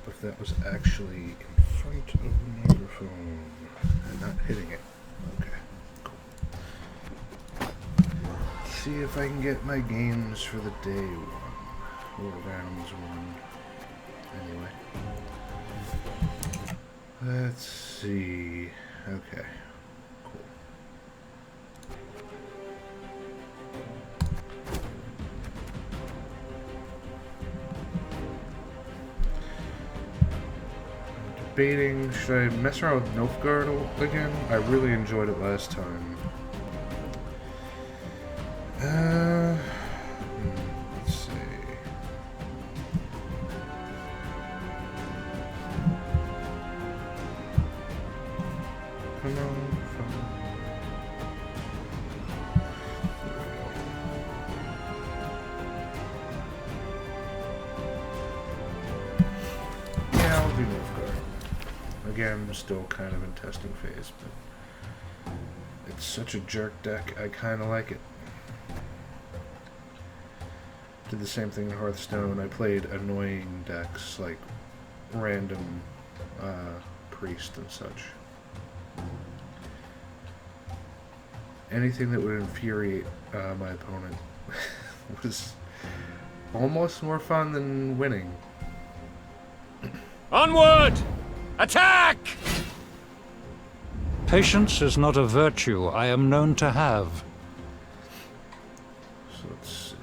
if that was actually in front of the microphone and not hitting it. Okay, cool. Let's see if I can get my games for the day one. Or rounds one. Anyway. Let's see. Okay. Cool. Debating, should I mess around with Nilfgaard again? I really enjoyed it last time. Let's see. Come on. Yeah, I'll do Nilfgaard. Again, I'm still kind of in testing phase, but it's such a jerk deck, I kind of like it. Did the same thing in Hearthstone. I played annoying decks like random priest and such. Anything that would infuriate my opponent was almost more fun than winning. Onward! Attack! Patience is not a virtue I am known to have. So let's see.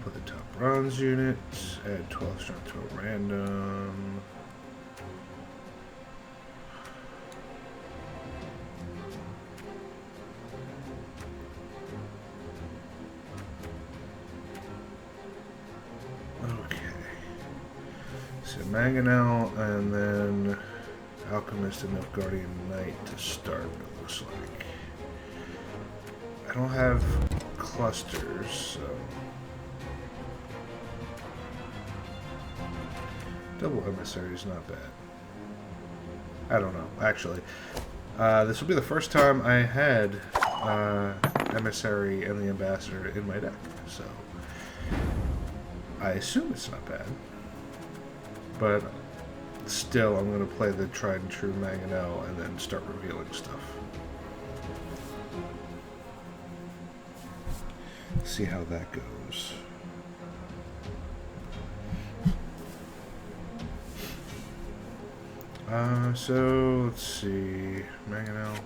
Put the top bronze unit, add 12 strength to a random. Okay. So Mangonel and then Alchemist and Nilfgaardian Knight to start, it looks like. I don't have clusters, so double emissary is not bad. I don't know, actually. This will be the first time I had emissary and the ambassador in my deck, so I assume it's not bad. But still, I'm going to play the tried and true Mangonel and then start revealing stuff. See how that goes. So let's see, Mangonel.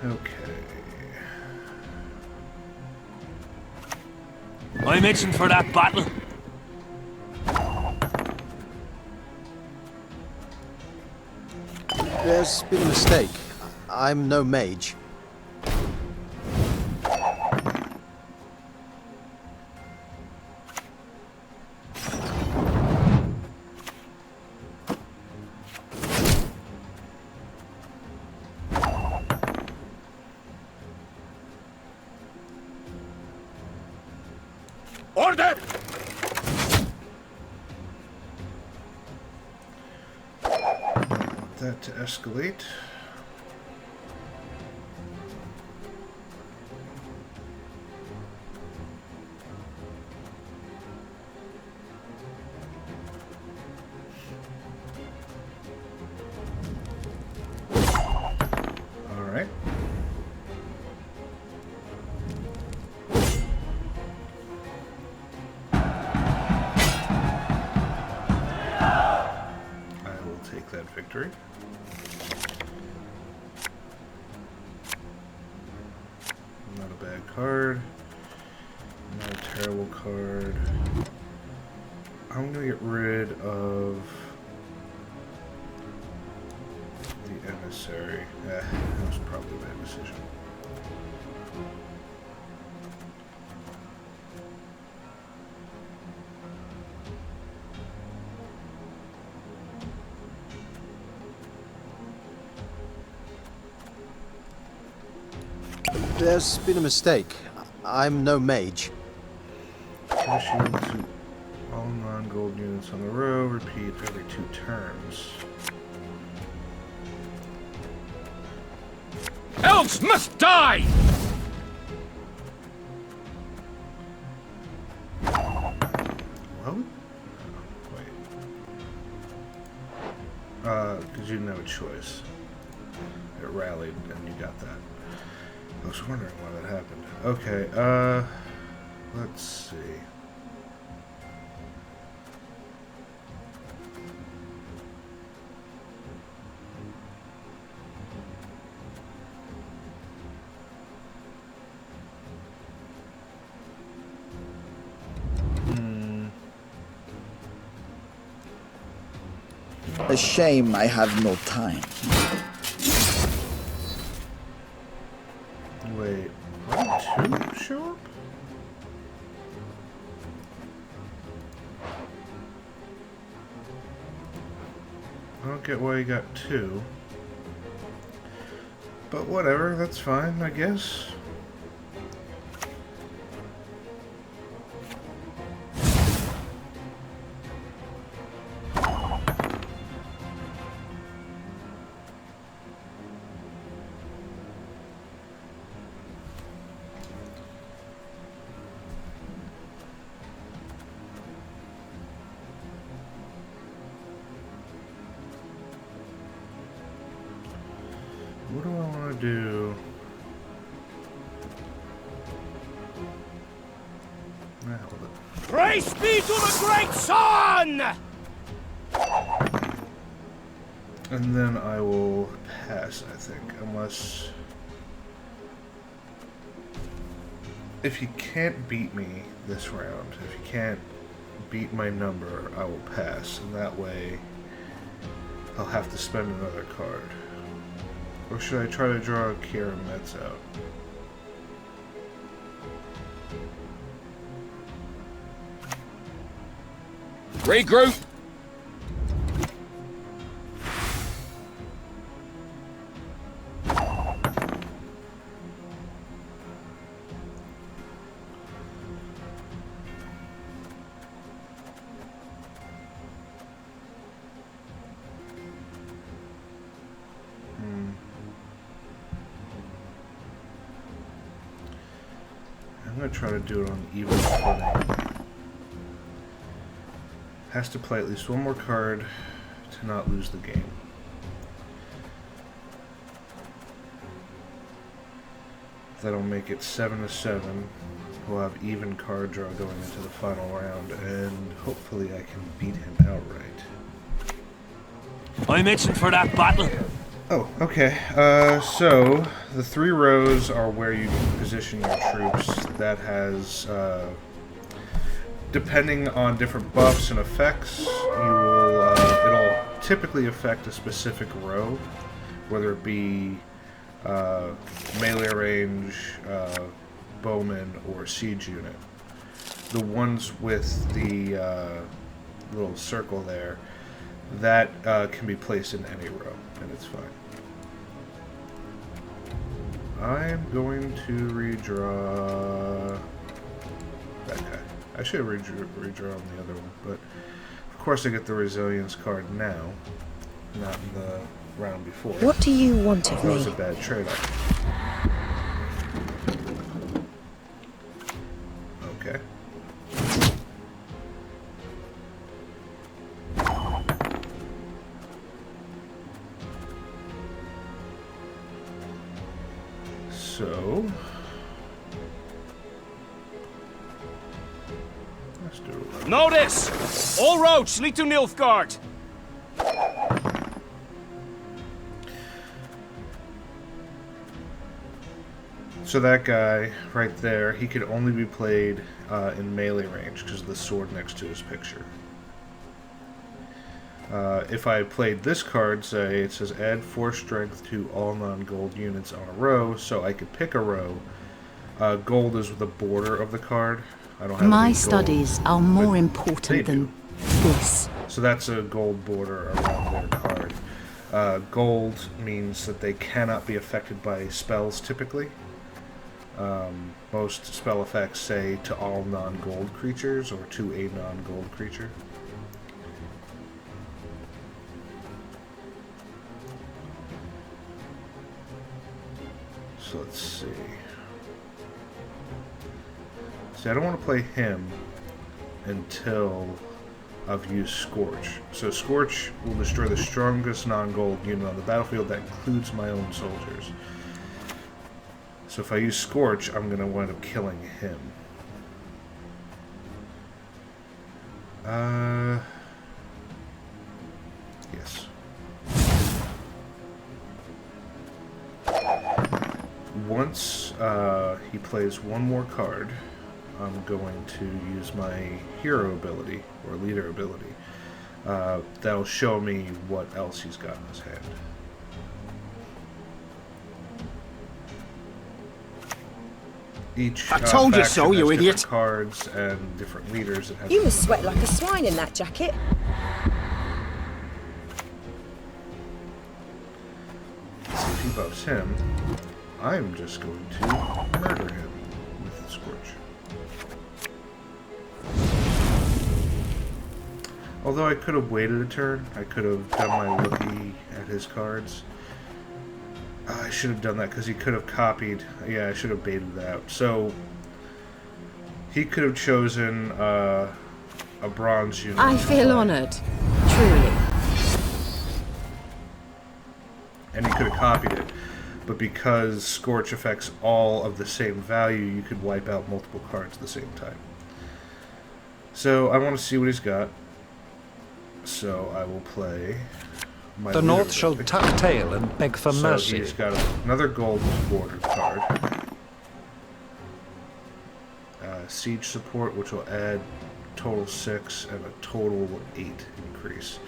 Okay. I'm itching for that battle. There's been a mistake. I'm no mage. Order! Want that to escalate. All right. Take that victory. Not a bad card. Not a terrible card. I'm gonna get rid of the emissary. That was probably a bad decision. There's been a mistake. I'm no mage. Give a shield to all non-gold units on the row. Repeat every 2 turns. Elves must die! What? Wait. Because you didn't have a choice. It rallied and you got that. I was wondering why that happened. Okay, let's see. A shame I have no time. Wait, what? 2 show up? I don't get why you got 2. But whatever, that's fine, I guess. What do I want to do? Nah, hold it. Praise be to the great sun! And then I will pass, I think, unless... If you can't beat me this round, if you can't beat my number, I will pass, and that way I'll have to spend another card. Or should I try to draw Kira Metz out? Regroup! I'm going to try to do it on even footing. Has to play at least one more card to not lose the game. That'll make it 7-7. We'll have even card draw going into the final round, and hopefully I can beat him outright. I'm itching for that battle. Oh, okay. So the 3 rows are where you position your troops. That has, depending on different buffs and effects, you will, it'll typically affect a specific row, whether it be melee range, bowman, or siege unit. The ones with the little circle there, that can be placed in any row, and it's fine. I'm going to redraw that guy. I should have redrawn the other one, but of course I get the resilience card now, not in the round before. What do you want of That me? was a bad trade-off. Okay. So let's do it. Notice! All roads lead to Nilfgaard. So that guy right there, he could only be played in melee range because of the sword next to his picture. If I played this card, say, it says add 4 strength to all non-gold units on a row, so I could pick a row. Gold is the border of the card. I don't have My any gold, studies are but more they important than do. this. So that's a gold border around their card. Gold means that they cannot be affected by spells typically. Most spell effects say to all non-gold creatures or to a non-gold creature. So let's see. See, I don't want to play him until I've used Scorch. So Scorch will destroy the strongest non-gold unit on the battlefield. That includes my own soldiers. So if I use Scorch, I'm going to wind up killing him. Yes. Once he plays one more card, I'm going to use my hero ability, or leader ability. That'll show me what else he's got in his hand. Each I told you faction so, you has idiot! different cards and different leaders. That have You must sweat like a swine in that jacket. So if he buffs him, I'm just going to murder him with Scorch. Although I could have waited a turn, I could have done my looky at his cards. I should have done that because he could have copied. Yeah, I should have baited that out. So he could have chosen a bronze unit. I feel honoured. Truly. And he could have copied it. But because Scorch affects all of the same value, you could wipe out multiple cards at the same time. So I want to see what he's got. So I will play my The leader North shall ability. tuck tail and beg for So mercy. he's got another gold border card. Siege support, which will add total 6 and a total 8 increase.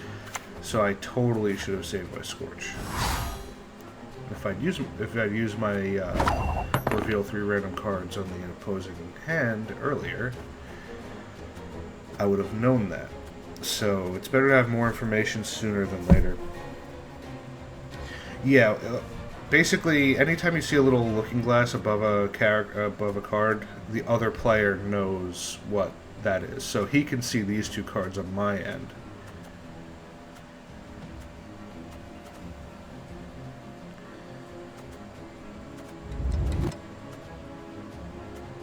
So I totally should have saved my Scorch. If I'd used my reveal 3 random cards on the opposing hand earlier, I would have known that. So it's better to have more information sooner than later. Yeah, basically, anytime you see a little looking glass above a card, the other player knows what that is. So he can see these 2 cards on my end.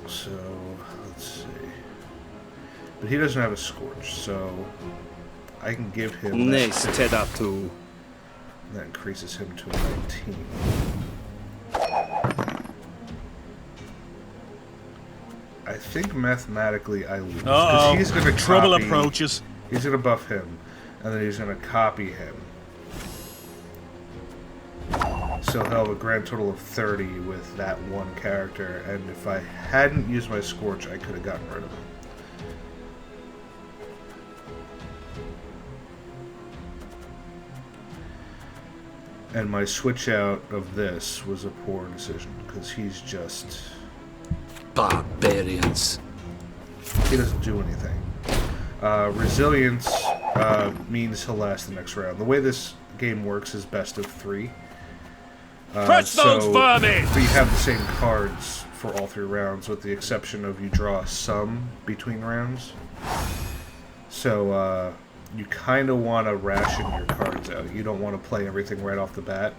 So let's see. But he doesn't have a Scorch, so I can give him that 6. Tedatu. That increases him to a 19. I think mathematically I lose. 'Cause he's going to Trouble copy, approaches. He's going to buff him, and then he's going to copy him. So he'll have a grand total of 30 with that one character, and if I hadn't used my Scorch, I could have gotten rid of him. And my switch out of this was a poor decision, because he's just... Barbarians. He doesn't do anything. Resilience means he'll last the next round. The way this game works is best of 3. Crush those vermin! We have the same cards for all 3 rounds, with the exception of you draw a sum between rounds. So, you kind of want to ration your cards out. You don't want to play everything right off the bat.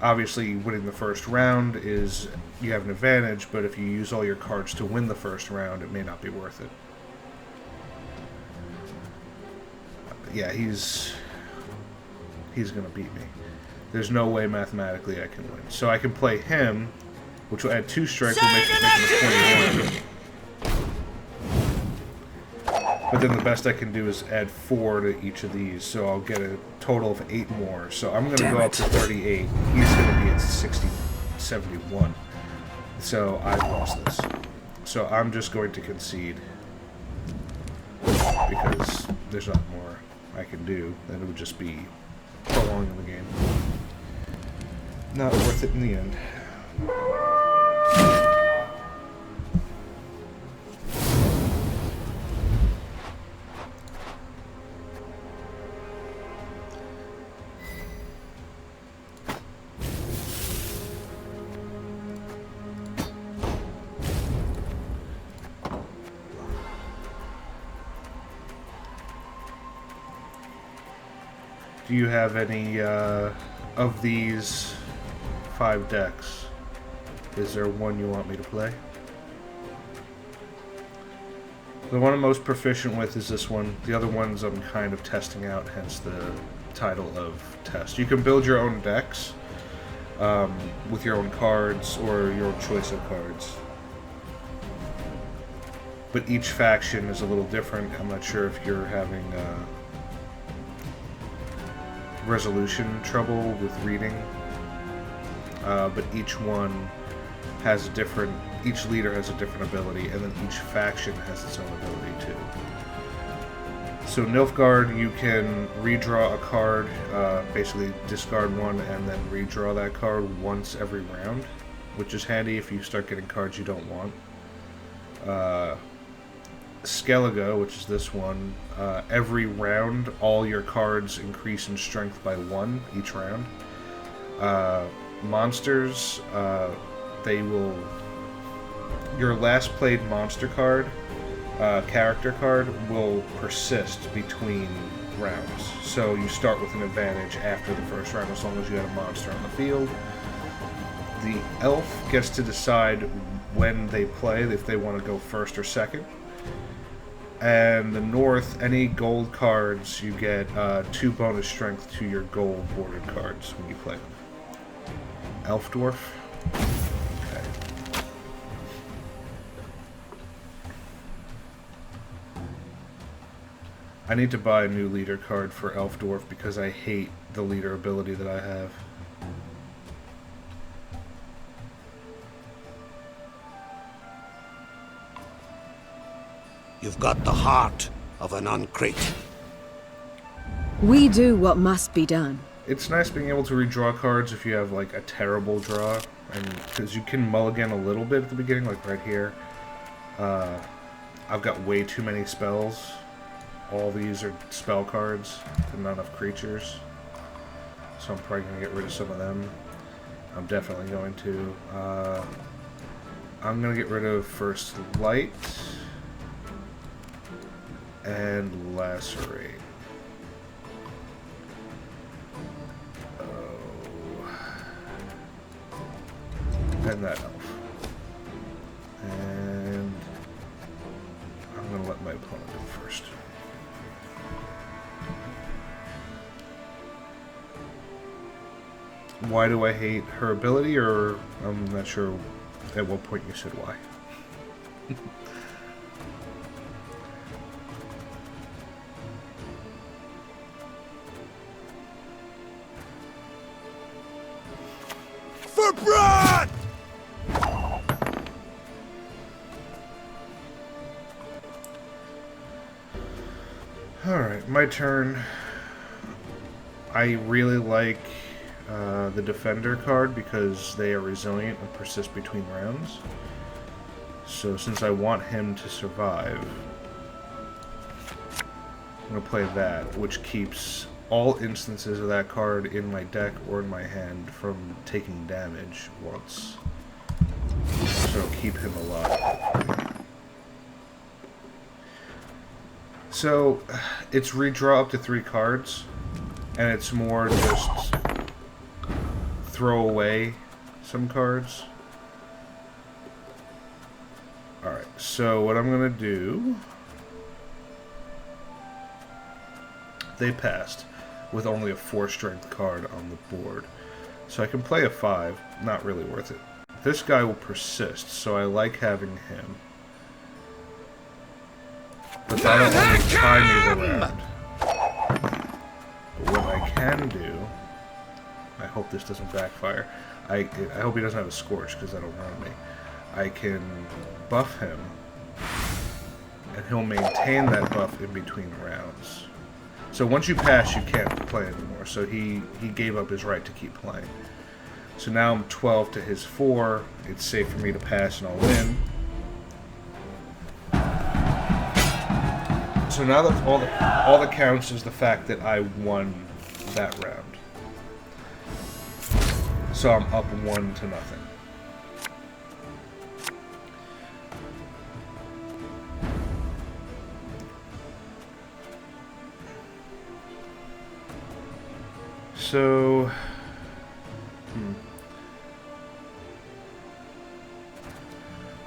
Obviously, winning the first round is... you have an advantage, but if you use all your cards to win the first round, it may not be worth it. Yeah, he's going to beat me. There's no way mathematically I can win. So I can play him, which will add 2 strike, will make him a 21. But then the best I can do is add 4 to each of these, so I'll get a total of 8 more. So I'm going to go up to 38. He's going to be at 71. So I've lost this. So I'm just going to concede, because there's not more I can do. Then it would just be prolonging the game. Not worth it in the end. do you have any of these 5 decks? Is there one you want me to play? The one I'm most proficient with is this one. The other ones I'm kind of testing out, hence the title of test. You can build your own decks with your own cards or your own choice of cards. But each faction is a little different. I'm not sure if you're having resolution trouble with reading. But each one has a different... Each leader has a different ability, and then each faction has its own ability too. So Nilfgaard, you can redraw a card, basically discard one and then redraw that card once every round, which is handy if you start getting cards you don't want. Skellige, which is this one, every round all your cards increase in strength by 1 each round. Monsters, they will... Your last played monster card, character card, will persist between rounds. So you start with an advantage after the first round as long as you had a monster on the field. The elf gets to decide when they play, if they want to go first or second. And the north, any gold cards, you get 2 bonus strength to your gold bordered cards when you play them. Elf dwarf. Okay. I need to buy a new leader card for Elf Dwarf because I hate the leader ability that I have. You've got the heart of an uncrate. We do what must be done. It's nice being able to redraw cards if you have like a terrible draw, and because you can mulligan a little bit at the beginning, like right here. I've got way too many spells. All these are spell cards and not enough creatures, so I'm probably going to get rid of some of them. I'm definitely going to. I'm going to get rid of First Light and Lacerate. And that elf. And I'm going to let my opponent go first. Why do I hate her ability, or I'm not sure at what point you said why. For blood! Alright, my turn. I really like the Defender card because they are resilient and persist between rounds. So since I want him to survive, I'm going to play that, which keeps all instances of that card in my deck or in my hand from taking damage once. So keep him alive. So it's redraw up to 3 cards, and it's more just throw away some cards. Alright, so what I'm going to do... They passed with only a 4 strength card on the board. So I can play a 5, not really worth it. This guy will persist, so I like having him. But that'll only tie me the round. But what I can do... I hope this doesn't backfire. I hope he doesn't have a Scorch, because that'll ruin me. I can buff him, and he'll maintain that buff in between rounds. So once you pass, you can't play anymore. So he gave up his right to keep playing. So now I'm 12 to his 4. It's safe for me to pass, and I'll win. So now that all that counts is the fact that I won that round. So I'm up 1 to nothing. so...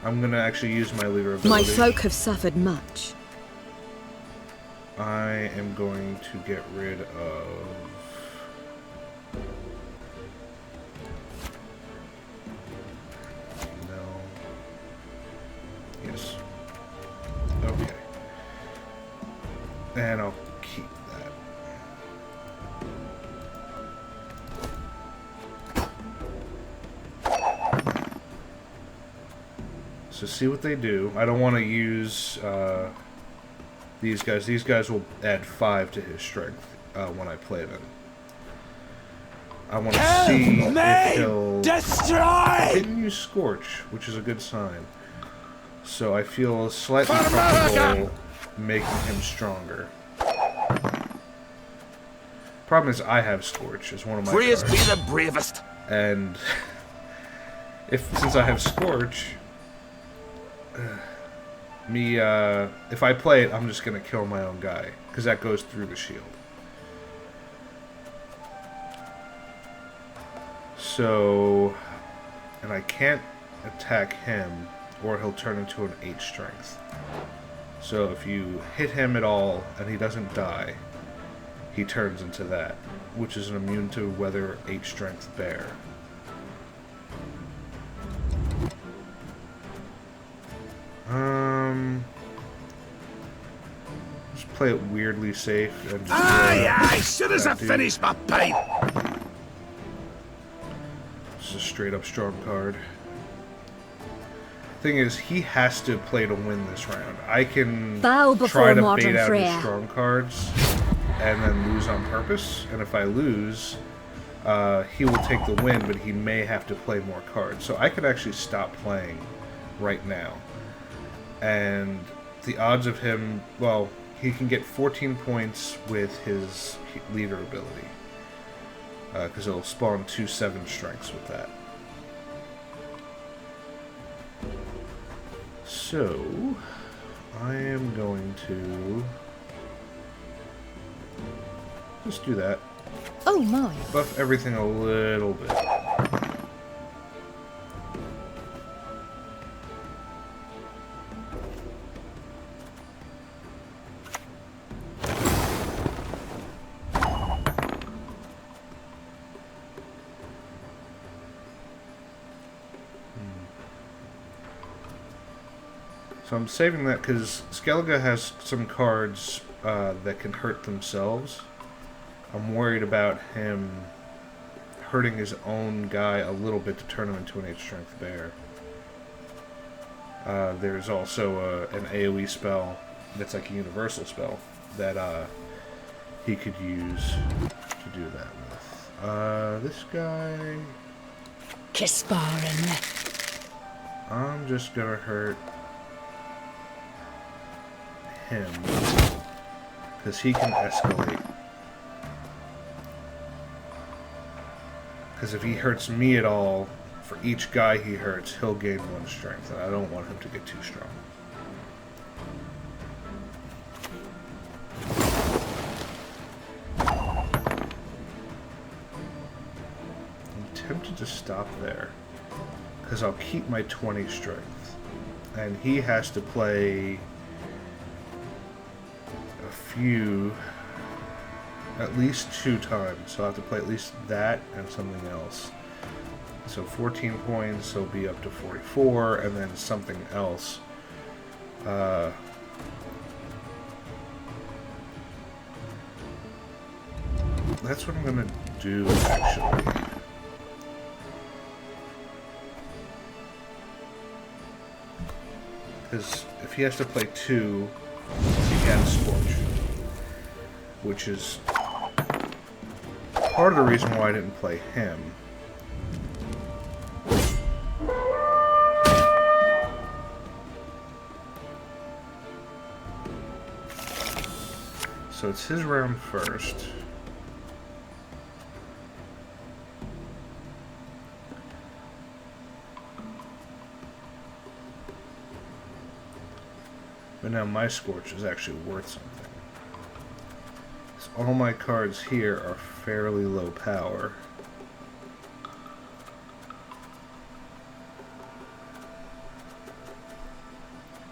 I'm gonna actually use my leader ability. My folk have suffered much. I am going to get rid of... No. Yes. Okay. And I'll keep that. So see what they do. I don't want to use these guys. These guys will add 5 to his strength when I play them. I want to see if he'll... Destroy! I didn't use Scorch, which is a good sign. So I feel slightly comfortable making him stronger. Problem is, I have Scorch as one of my Praise cards. be the bravest. And since I have Scorch, if I play it, I'm just gonna kill my own guy because that goes through the shield. So, and I can't attack him, or he'll turn into an 8 strength. So if you hit him at all and he doesn't die, he turns into that, which is an immune to weather 8 strength bear. Just play it weirdly safe and just Aye, soon as I finish my pipe. It's a straight up strong card. Thing is, he has to play to win this round. I can Bow try before to modern bait out his Freya. strong cards and then lose on purpose. And if I lose, he will take the win, but he may have to play more cards. So I could actually stop playing right now. And the odds of him, well, he can get 14 points with his leader ability. Because it'll spawn 2 7 strengths with that. So, I am going to just do that. Oh my. Buff everything a little bit. So I'm saving that because Skellige has some cards that can hurt themselves. I'm worried about him hurting his own guy a little bit to turn him into an 8 strength bear. There's also an AoE spell that's like a universal spell that he could use to do that with. This guy... Kisparin. I'm just gonna hurt him because he can escalate. Because if he hurts me at all, for each guy he hurts, he'll gain 1 strength, and I don't want him to get too strong. I'm tempted to stop there, because I'll keep my 20 strength, and he has to play a few, at least 2 times, so I'll have to play at least that and something else. So 14 points, he'll be up to 44, and then something else. That's what I'm gonna do, actually. Because if he has to play 2, he can Scorch. Which is part of the reason why I didn't play him. So it's his round first. But now my Scorch is actually worth something. all my cards here are fairly low power.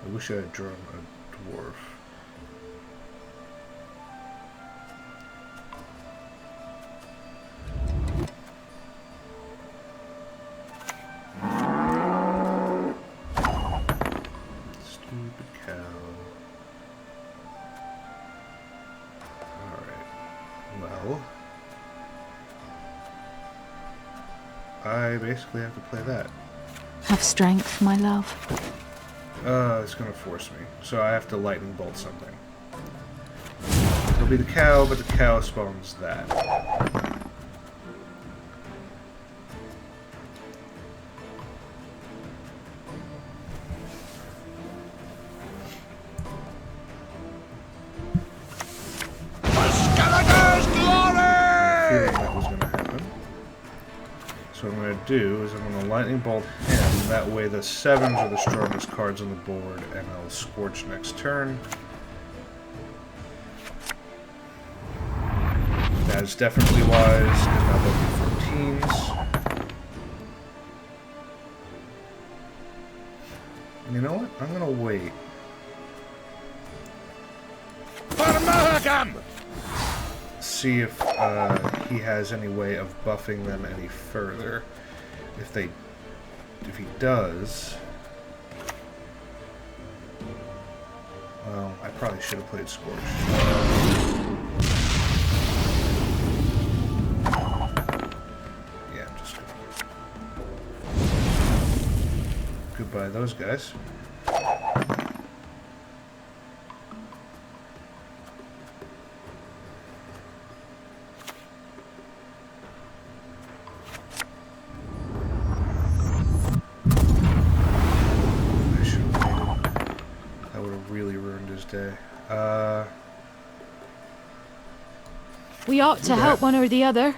I wish I had drawn a dwarf. Stupid cow. Alright. Well, I basically have to play that. Have strength, my love. It's gonna force me. So I have to lightning bolt something. It'll be the cow, but the cow spawns that. Skeletor's glory! I had a feeling that was gonna happen. So what I'm gonna do is I'm gonna lightning bolt him. That way the 7s are the strongest cards on the board, and I'll scorch next turn. That is definitely wise, because now they'll be 14s. And you know what? I'm gonna wait. For Mahagam! See if he has any way of buffing them any further. If he does, well, I probably should have played Scorch. Yeah, I'm just gonna goodbye those guys. Day. We ought to help one or the other.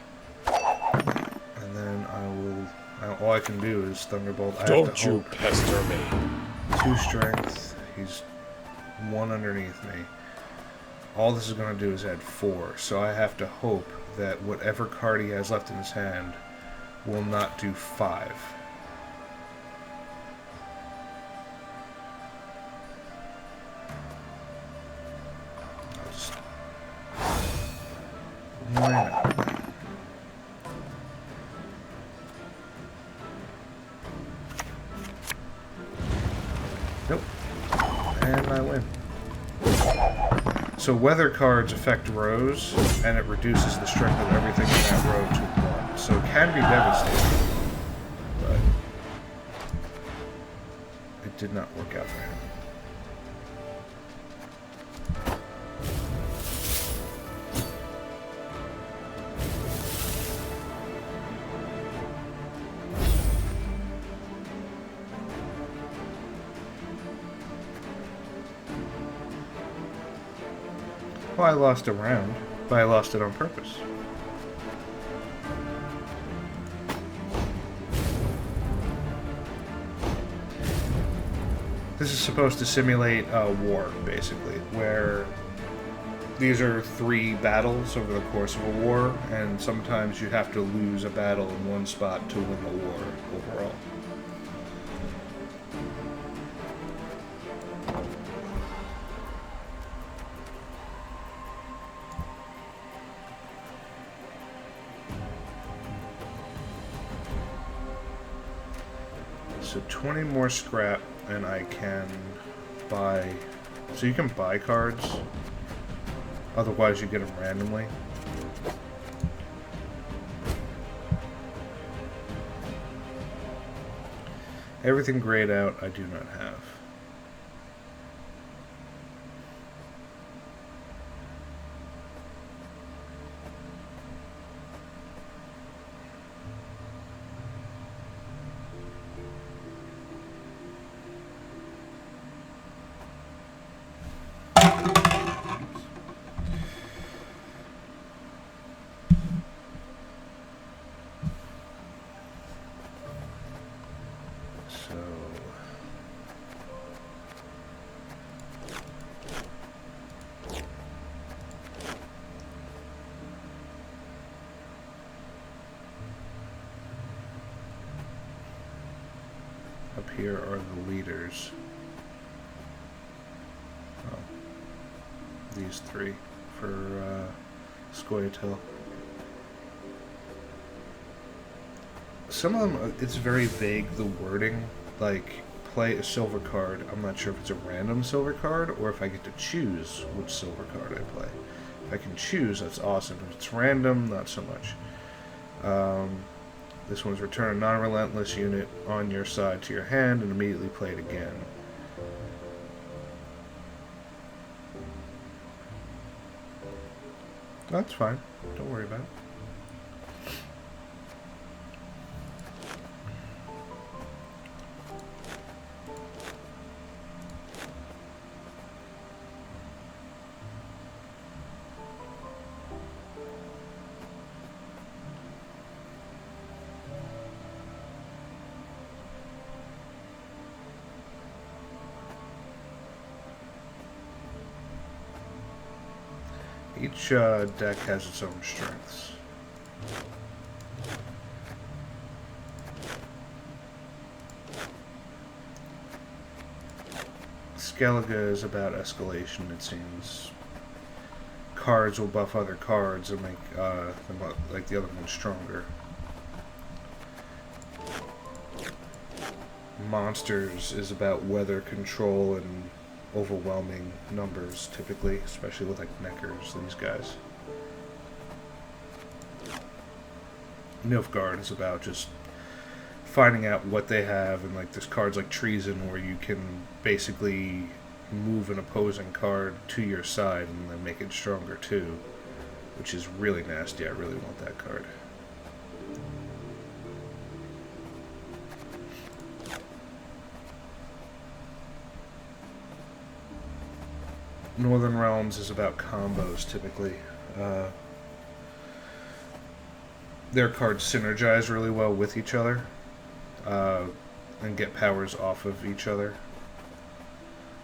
And then all I can do is Thunderbolt. Don't you pester me. 2 strength. He's 1 underneath me. All this is going to do is add 4. So I have to hope that whatever card he has left in his hand will not do 5. Why not? Nope. And I win. So weather cards affect rows, and it reduces the strength of everything in that row to 1. So it can be devastating, but it did not work out for him. Well, I lost a round, but I lost it on purpose. This is supposed to simulate a war, basically, where these are 3 battles over the course of a war, and sometimes you have to lose a battle in one spot to win the war overall. So 20 more scrap, and I can buy... So you can buy cards, otherwise you get them randomly. Everything grayed out, I do not have. here are the leaders. Oh. These three for Scoia'tael. Some of them, it's very vague, the wording. Like, play a silver card. I'm not sure if it's a random silver card or if I get to choose which silver card I play. If I can choose, that's awesome. If it's random, not so much. This one's return a non-relentless unit on your side to your hand and immediately play it again. That's fine. Don't worry about it. Each deck has its own strengths. Skellige is about escalation, it seems. Cards will buff other cards and make them, like the other one, stronger. Monsters is about weather control and overwhelming numbers, typically, especially with like Neckers, these guys. Nilfgaard is about just finding out what they have, and like there's cards like Treason where you can basically move an opposing card to your side and then make it stronger too, which is really nasty. I really want that card. Northern Realms is about combos, typically. Their cards synergize really well with each other and get powers off of each other.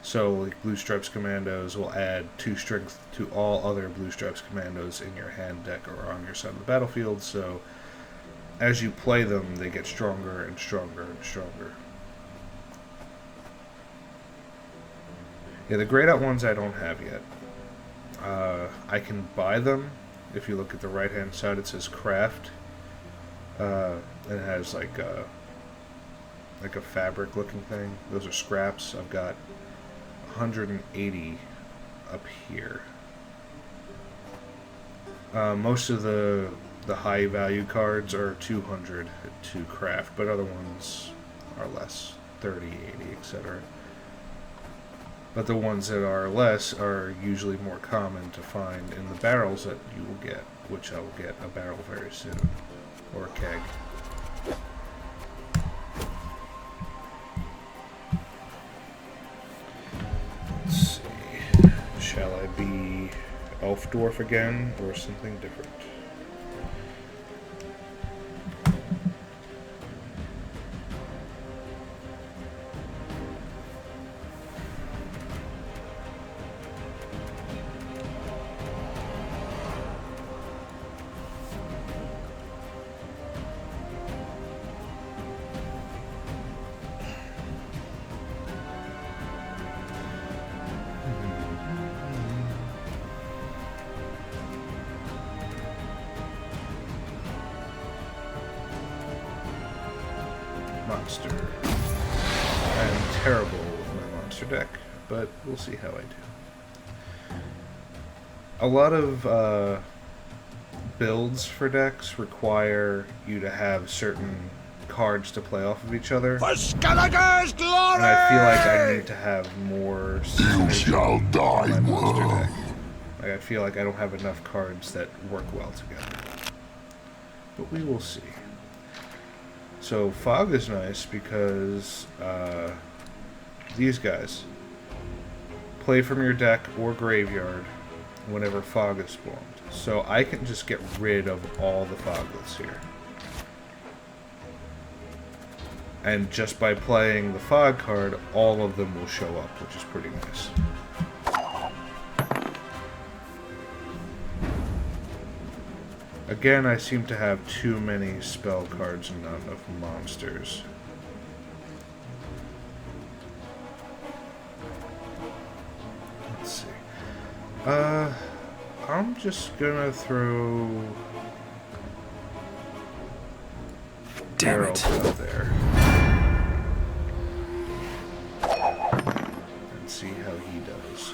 So, like, Blue Stripes Commandos will add 2 strength to all other Blue Stripes Commandos in your hand deck or on your side of the battlefield, so as you play them, they get stronger and stronger and stronger. Yeah, the grayed out ones I don't have yet. I can buy them. If you look at the right hand side, it says craft. And it has like a fabric looking thing. Those are scraps. I've got 180 up here. Most of the high value cards are 200 to craft, but other ones are less, 30, 80, etc. But the ones that are less are usually more common to find in the barrels that you will get, which I will get a barrel very soon, or a keg. Let's see, shall I be Elf Dwarf again, or something different? Monster. I am terrible with my monster deck, but we'll see how I do. A lot of builds for decks require you to have certain cards to play off of each other. For Skellige's glory! And I feel like I need to have more You shall die, in my monster world. deck. Like, I feel like I don't have enough cards that work well together. But we will see. So Fog is nice because these guys play from your deck or graveyard whenever Fog is spawned. So I can just get rid of all the Foglets here. And just by playing the Fog card, all of them will show up, which is pretty nice. Again, I seem to have too many spell cards and not enough monsters. I'm just gonna throw Damn Geralt it. out there and see how he does.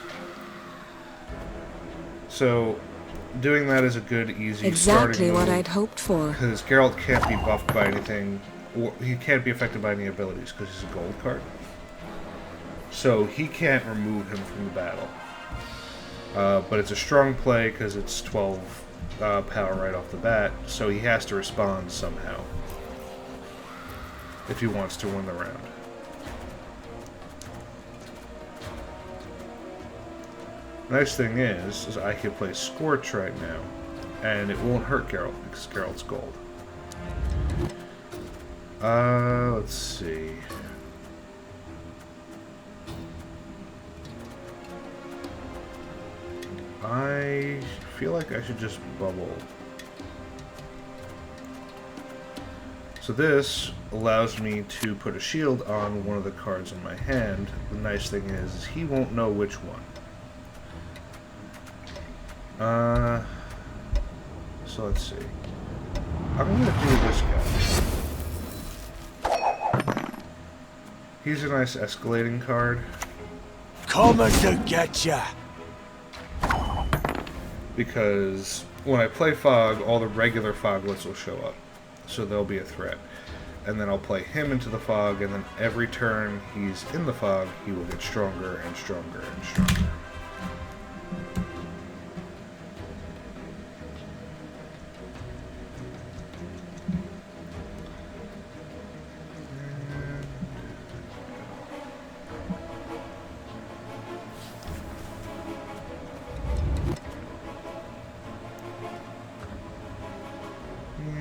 So, doing that is a good, easy Exactly starting what move, I'd hoped for. because Geralt can't be buffed by anything, or he can't be affected by any abilities because he's a gold card. So he can't remove him from the battle. But it's a strong play because it's 12 power right off the bat, so he has to respond somehow if he wants to win the round. Nice thing is I can play Scorch right now, and it won't hurt Geralt because Geralt's gold. Let's see. I feel like I should just bubble. So this allows me to put a shield on one of the cards in my hand. The nice thing is he won't know which one. So let's see. I'm gonna do this guy. He's a nice escalating card. Coming to get ya. Because when I play Fog, all the regular Foglets will show up. So they'll be a threat. And then I'll play him into the Fog, and then every turn he's in the Fog, he will get stronger and stronger and stronger.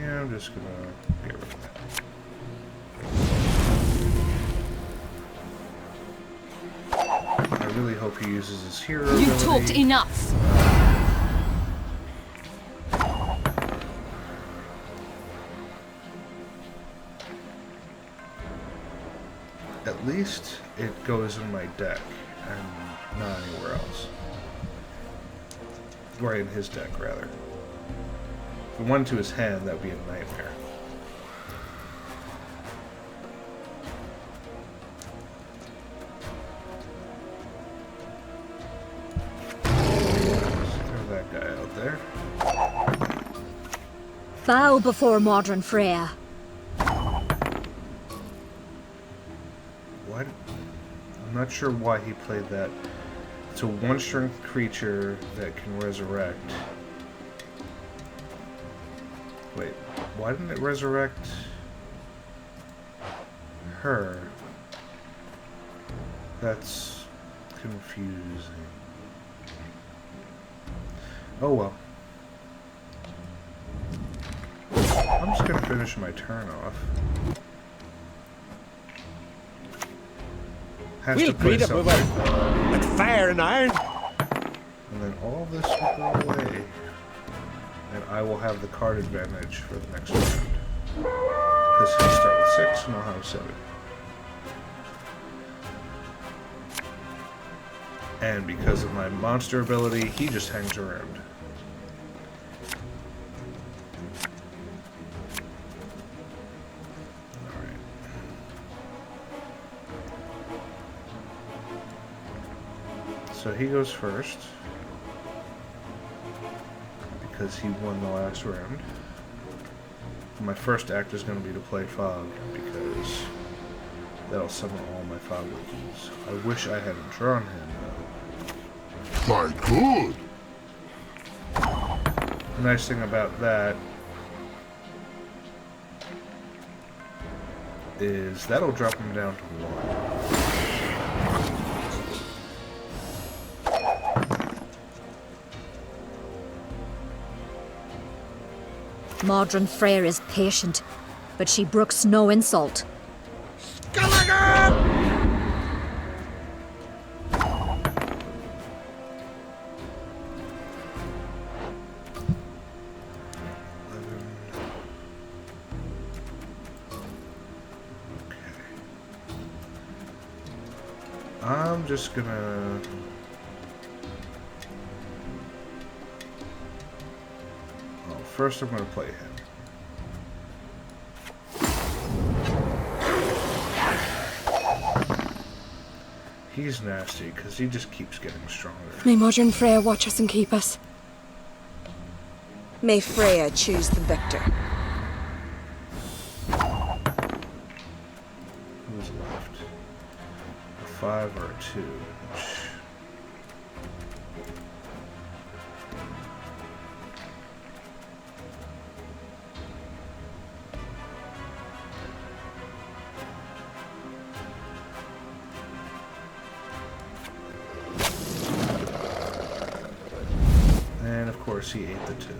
Yeah, I'm just gonna get rid of that. I really hope he uses his hero You've ability. talked enough. At least it goes in my deck and not anywhere else. Or in his deck, rather. If it went to his hand, that would be a nightmare. Let's throw that guy out there. Bow before modern Freya. What? I'm not sure why he played that. It's a one-strength creature that can resurrect. Wait, why didn't it resurrect her? That's confusing. Oh well. I'm just gonna finish my turn off. Has to play something. Like fire and iron. And then all this will go away. And I will have the card advantage for the next round. Because he'll start with 6 and I'll have 7. And because of my monster ability, he just hangs around. Alright. So he goes first. Because he won the last round. My first act is going to be to play Fog, because that'll summon all my Fog legends. I wish I hadn't drawn him, though. I could. The nice thing about that is that'll drop him down to 1. Modern Freya is patient, but she brooks no insult. I'm just gonna first I'm going to play him. He's nasty because he just keeps getting stronger. May Modern Freya watch us and keep us. May Freya choose the victor. Who's left? A 5 or a 2? And of course he ate the 2.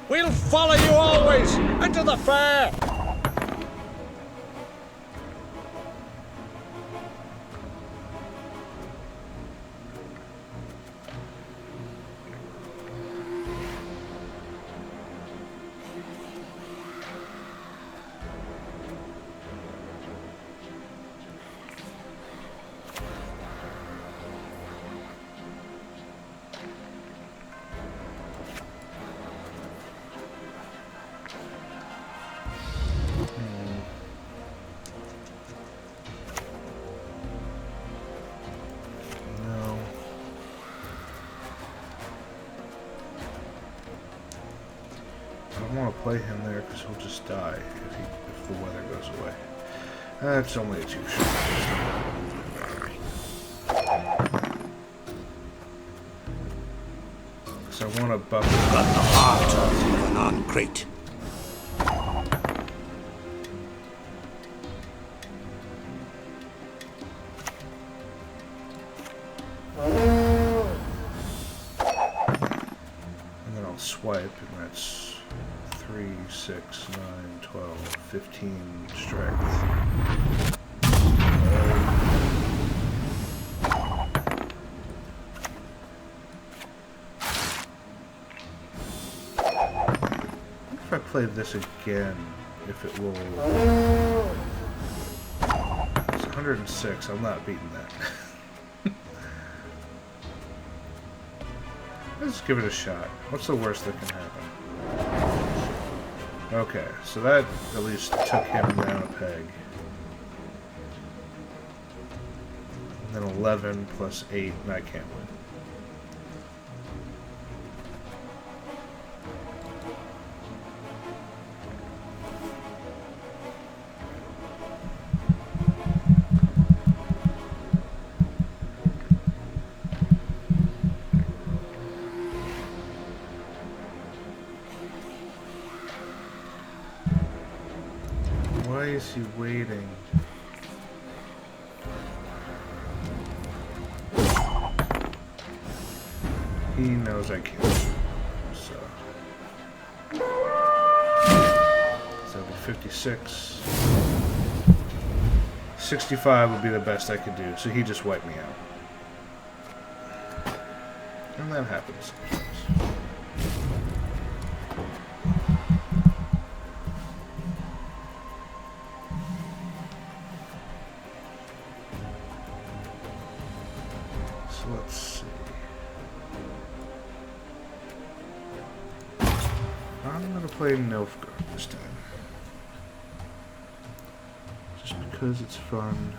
We'll follow you always into the fair. I don't want to play him there because he'll just die if the weather goes away. That's only a 2 shot. So I want to buff. Got the heart of an on-crate. And then I'll swipe, and that's 3, 6, 9, 12, 15 strength. If I play this again, if it will... It's 106, I'm not beating that. Let's give it a shot. What's the worst that can happen? Okay, so that at least took him down a peg. And then 11 plus 8, and I can't win. Why is he waiting? He knows I can't. So that'll be 56. 65 would be the best I could do, so he just wiped me out. And that happens sometimes. Let's see. I'm going to play Nilfgaard this time. Just because it's fun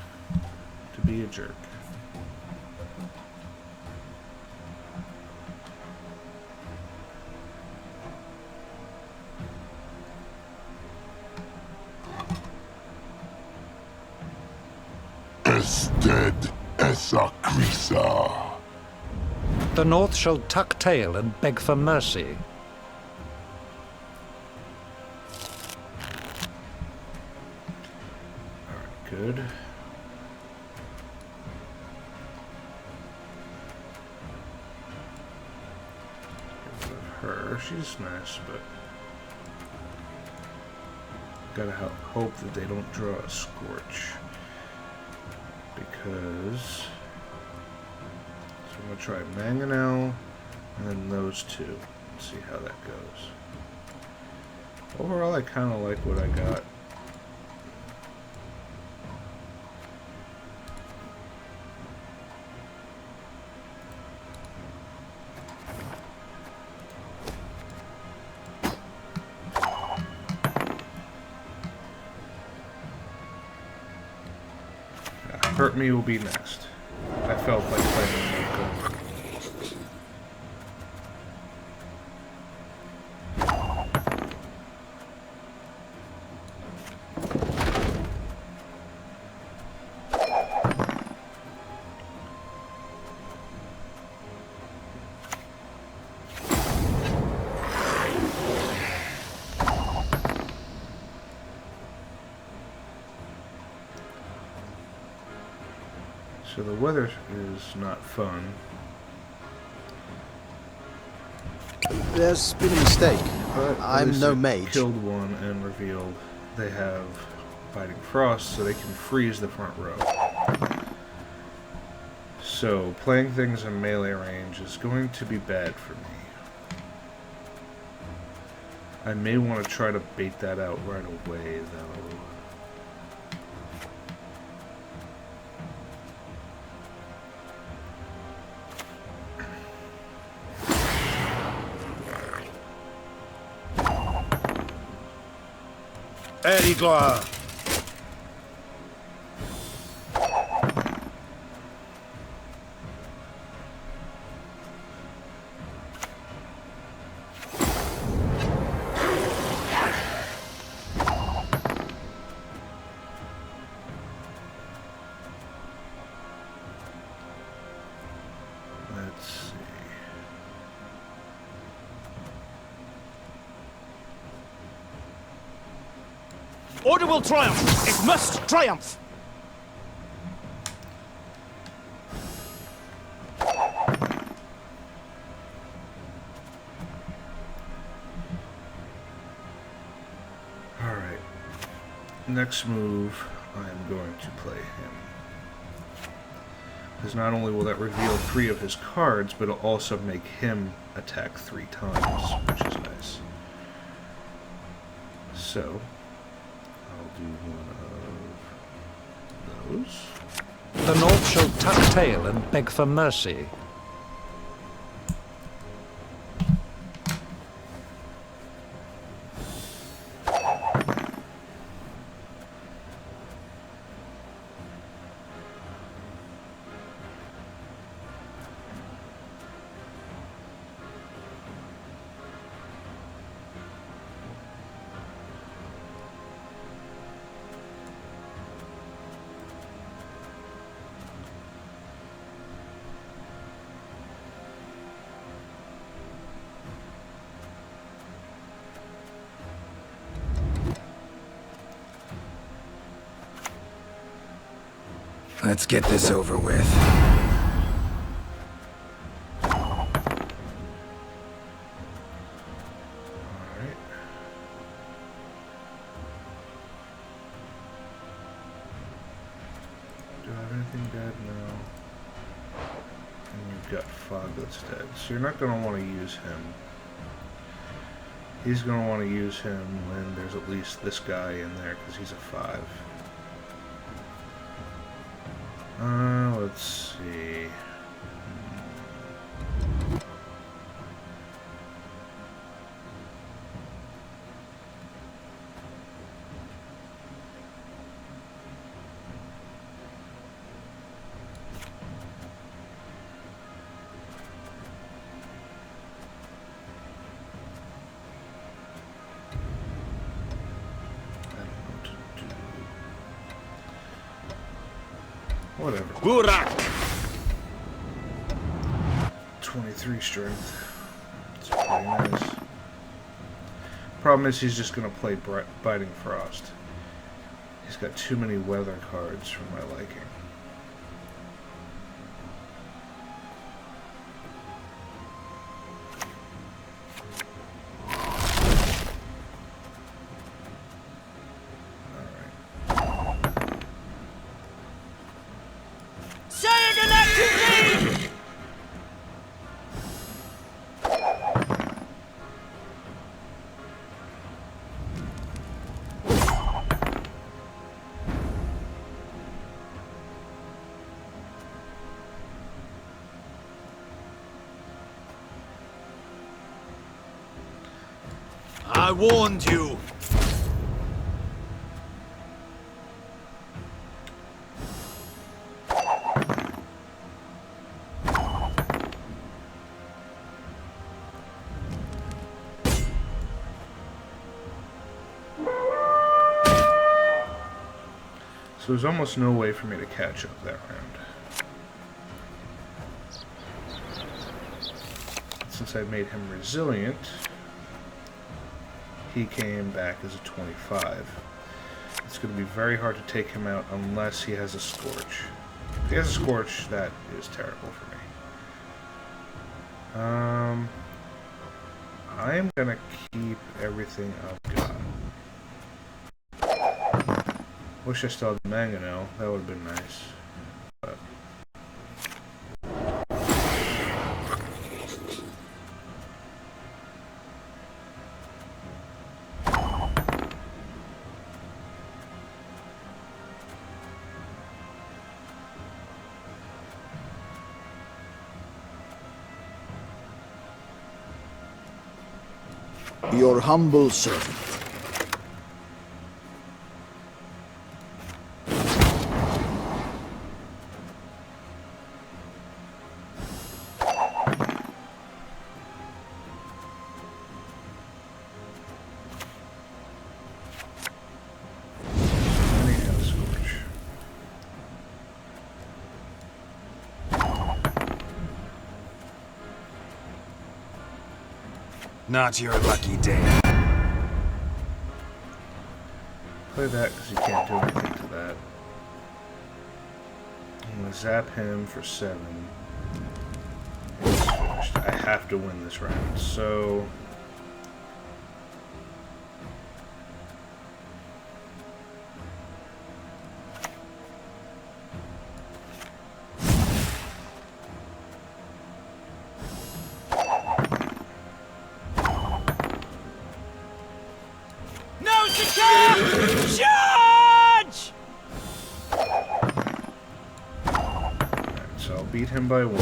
to be a jerk. Ested esa crisa. The North shall tuck tail and beg for mercy. Alright, good. Get rid of her. She's nice, but gotta hope that they don't draw a Scorch. Because so I'm gonna try Mangonel and then those two and see how that goes. Overall, I kind of like what I got. Hurt Me will be next. I felt like playing Nico. So the weather is not fun. There's been a mistake. But at I'm least no I mage. Killed one and revealed they have Biting Frost, so they can freeze the front row. So playing things in melee range is going to be bad for me. I may want to try to bait that out right away, though. Erigloa. Let's see. Order will triumph. It must triumph. Alright. Next move, I'm going to play him. Because not only will that reveal 3 of his cards, but it'll also make him attack 3 times, which is nice. So, I'll do one of those. The North shall tuck tail and beg for mercy. Let's get this over with. Alright. Do I have anything dead? No. And you've got Fog that's dead. So you're not going to want to use him. He's going to want to use him when there's at least this guy in there, because he's a 5. Let's see. Whatever. Burak. 23 strength. It's pretty nice. Problem is he's just going to play Biting Frost. He's got too many weather cards for my liking. I warned you. So there's almost no way for me to catch up that round. Since I made him resilient, he came back as a 25. It's going to be very hard to take him out unless he has a Scorch. If he has a Scorch, that is terrible for me. I am going to keep everything I've got. Wish I still had the Mangonel. That would have been nice. But Your humble servant. Not your lucky day. play that because you can't do anything to that. I'm going to zap him for 7. I have to win this round, so... Charge! So I'll beat him by 1.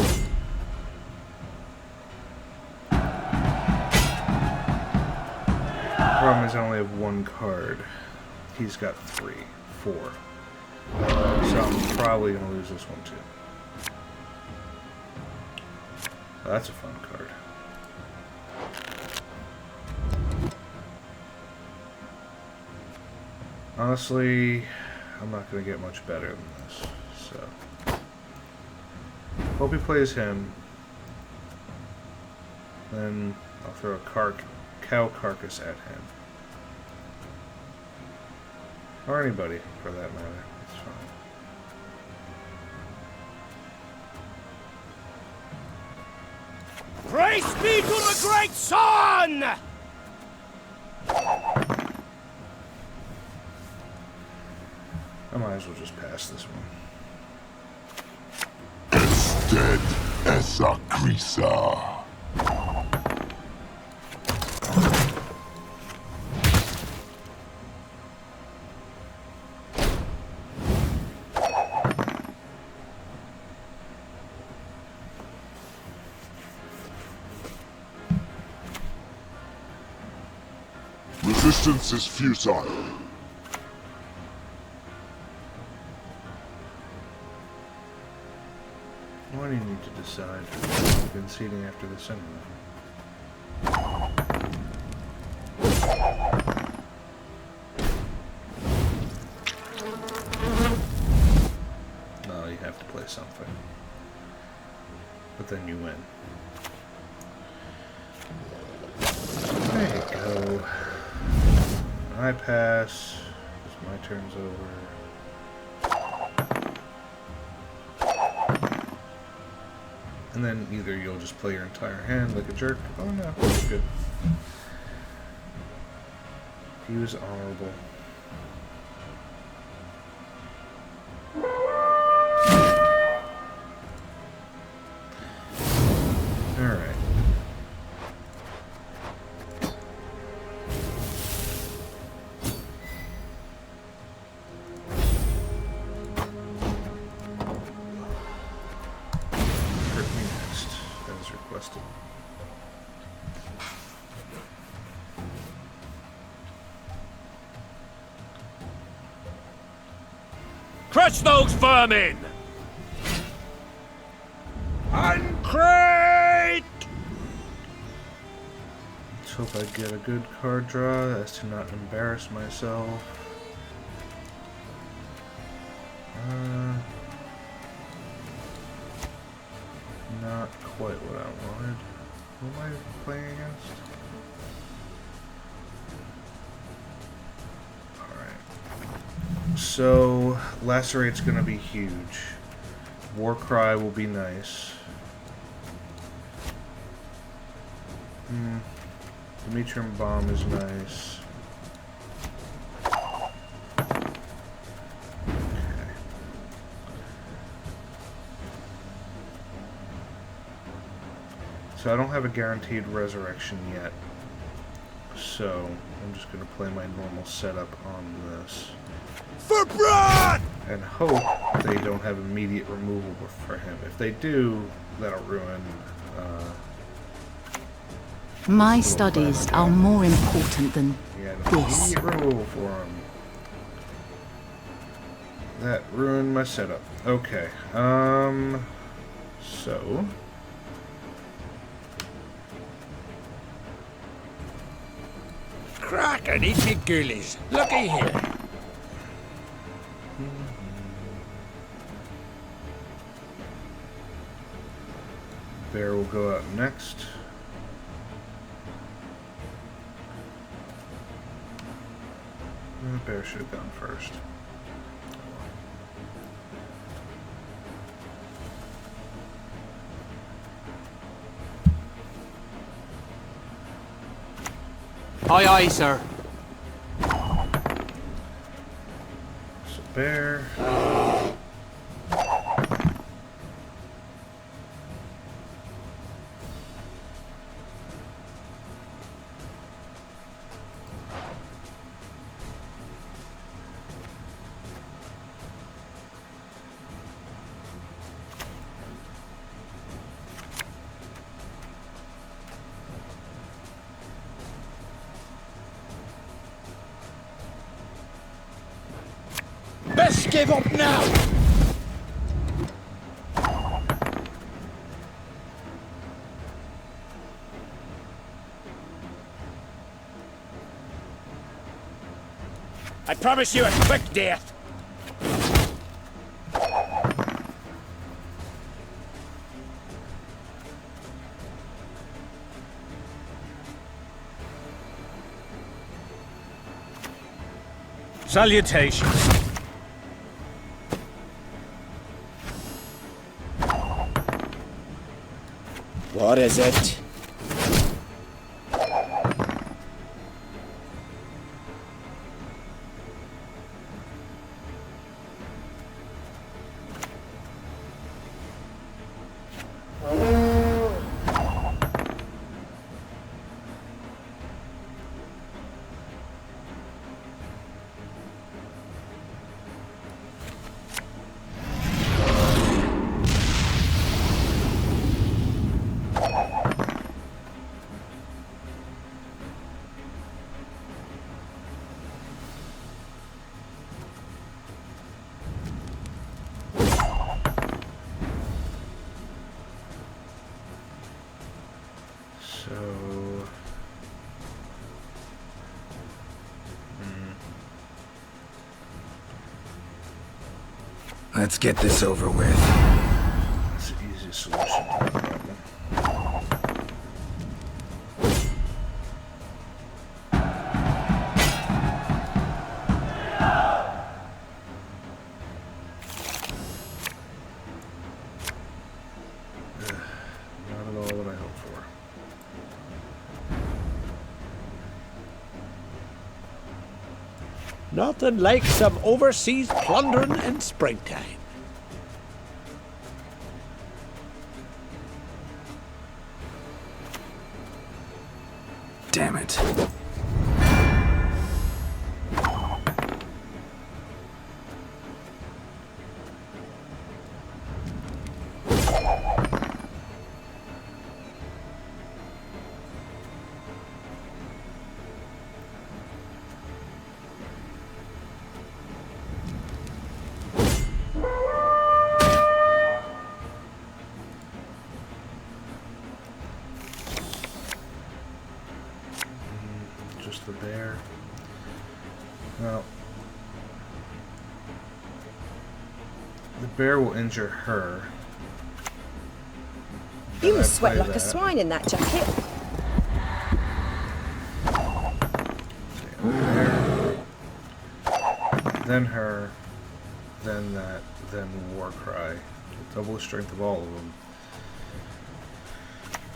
Problem is I only have 1 card. He's got 3, 4. So I'm probably going to lose this one too. Oh, that's a fun card. Honestly, I'm not going to get much better than this, so... Hope he plays him. Then I'll throw a cow carcass at him. Or anybody, for that matter. It's fine. Praise be to the great sun! I might as well just pass this one. Ested esa crisa. Resistance is futile. What do you need to decide? I've been seating after this anyway. No, you have to play something. But then you win. There you go. I pass. My turn's over. And then either you'll just play your entire hand like a jerk. Oh no, that's good. He was honorable. Alright. Requested. Crush those vermin! Uncrate! Let's hope I get a good card draw as to not embarrass myself. Who am I playing against? Alright. So, Lacerate's gonna be huge. Warcry will be nice. Demetrium Bomb is nice. So I don't have a guaranteed resurrection yet, so I'm just going to play my normal setup on this. For blood! And hope they don't have immediate removal for him. If they do, that'll ruin... My studies are more important than this. Immediate removal for him. That ruined my setup. Okay, so... Crack and eat me ghoulies. Looky here. Bear will go out next. Bear should have gone first. Aye, aye, sir. So bear. Best give up now! I promise you a quick death. Salutations. What is it? Let's get this over with. That's the easiest solution to the problem. Not at all what I hoped for. Nothing like some overseas plundering in springtime. Damn it. Just the bear. Well, the bear will injure her. You must sweat like a swine in that jacket. There. Then her. Then that. Then Warcry. Double the strength of all of them.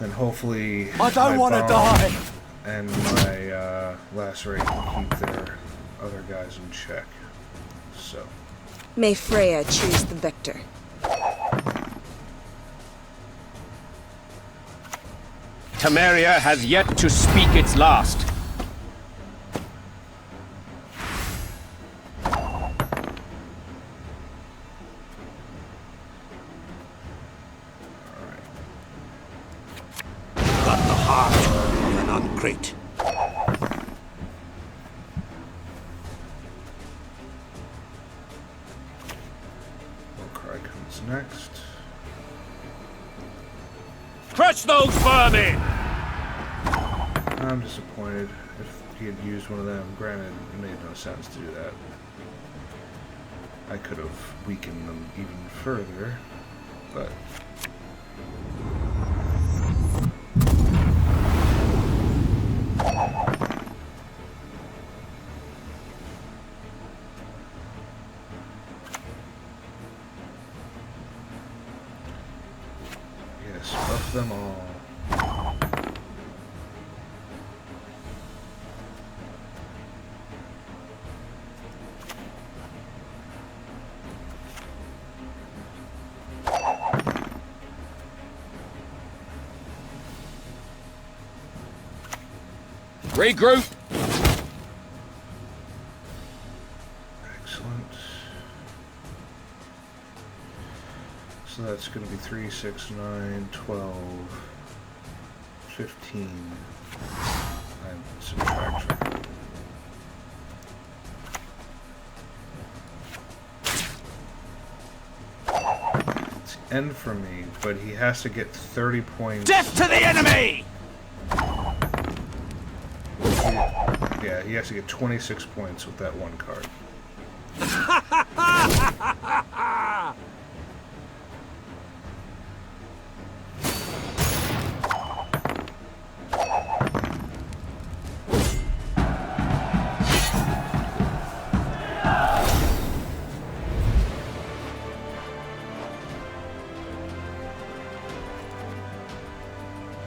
Then hopefully I don't want to die. And my lacerate can keep their other guys in check. So. May Freya choose the victor. Temeria has yet to speak its last. Got the heart of an uncrate. Warcry comes next. Crush those vermin! I'm disappointed. If he had used one of them, granted, it made no sense to do that. I could have weakened them even further, but... Yes, buff them all. Regroup! Excellent. So that's going to be 3, 6, 9, 12, 15. And subtraction. It's end for me, but he has to get 30 points. Death to the enemy! Yeah, he has to get 26 points with that one card.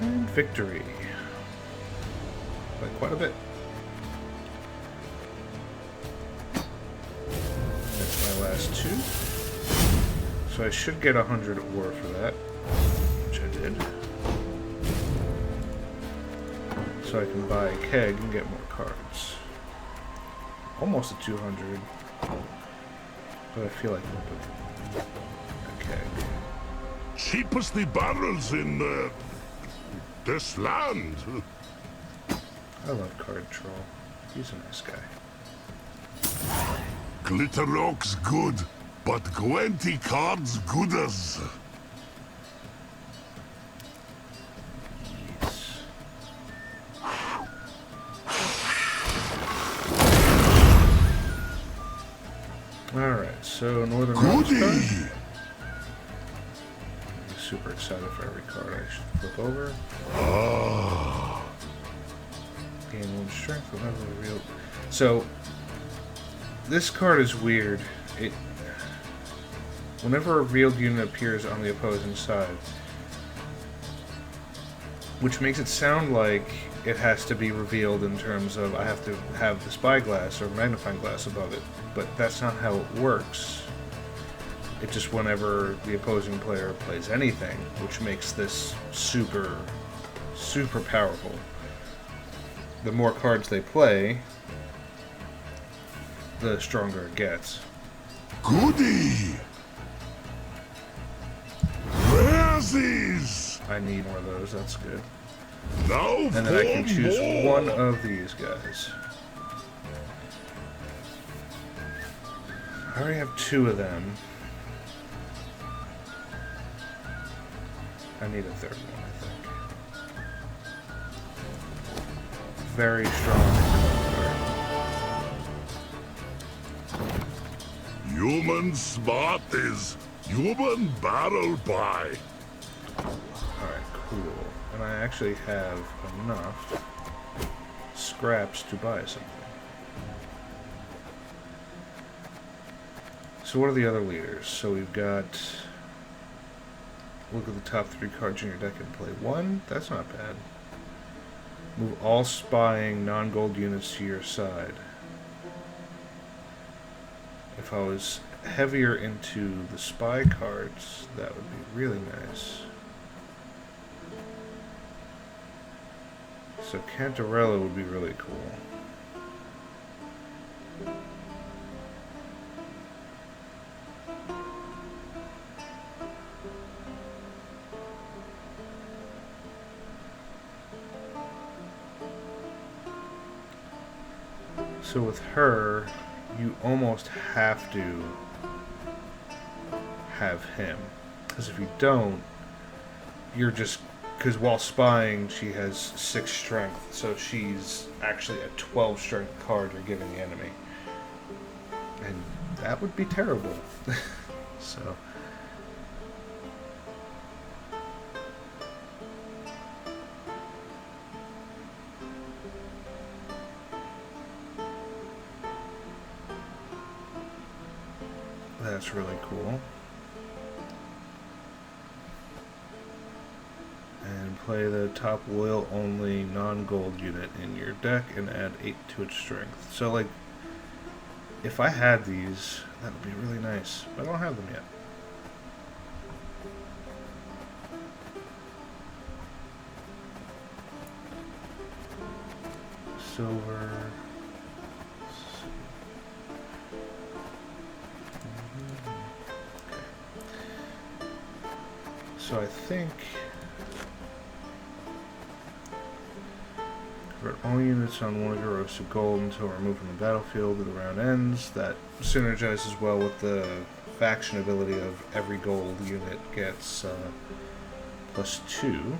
And victory. By quite a bit. That's my last 2. So I should get 100 ore for that, which I did. So I can buy a keg and get more cards. Almost a 200. But I feel like I'll put a keg. Cheapest the barrels in this land. I love Card Troll. He's a nice guy. Glitterrock's good, but Gwenty cards good as. Yes. Alright, so Northern Goody! Super excited for every card I should flip over. Gain 1 strength whenever revealed. So this card is weird. Whenever a revealed unit appears on the opposing side, which makes it sound like it has to be revealed in terms of I have to have the spyglass or magnifying glass above it, but that's not how it works. It just whenever the opposing player plays anything, which makes this super, super powerful. The more cards they play, the stronger it gets. Goody! Rarities! I need more of those, that's good. Now And then I can for choose more. one of these guys. I already have 2 of them. I need a 3rd one, I think. Very strong. Human smart is human barrel buy. Alright. and I actually have enough scraps to buy something. So what are the other leaders? So we've got... Look at the top 3 cards in your deck and play 1. That's not bad. Move all spying non-gold units to your side. If I was heavier into the spy cards, that would be really nice. So Cantarella would be really cool. So with her, you almost have to have him. Because if you don't, you're just... Because while spying, she has 6 strength. So she's actually a 12 strength card you're giving the enemy. And that would be terrible. So... That's really cool. And play the top loyal only non-gold unit in your deck and add 8 to its strength. So like, if I had these, that would be really nice. But I don't have them yet. Silver. So I think convert all units on one of your rows to gold until removed from the battlefield or the round ends. That synergizes well with the faction ability of every gold unit gets +2.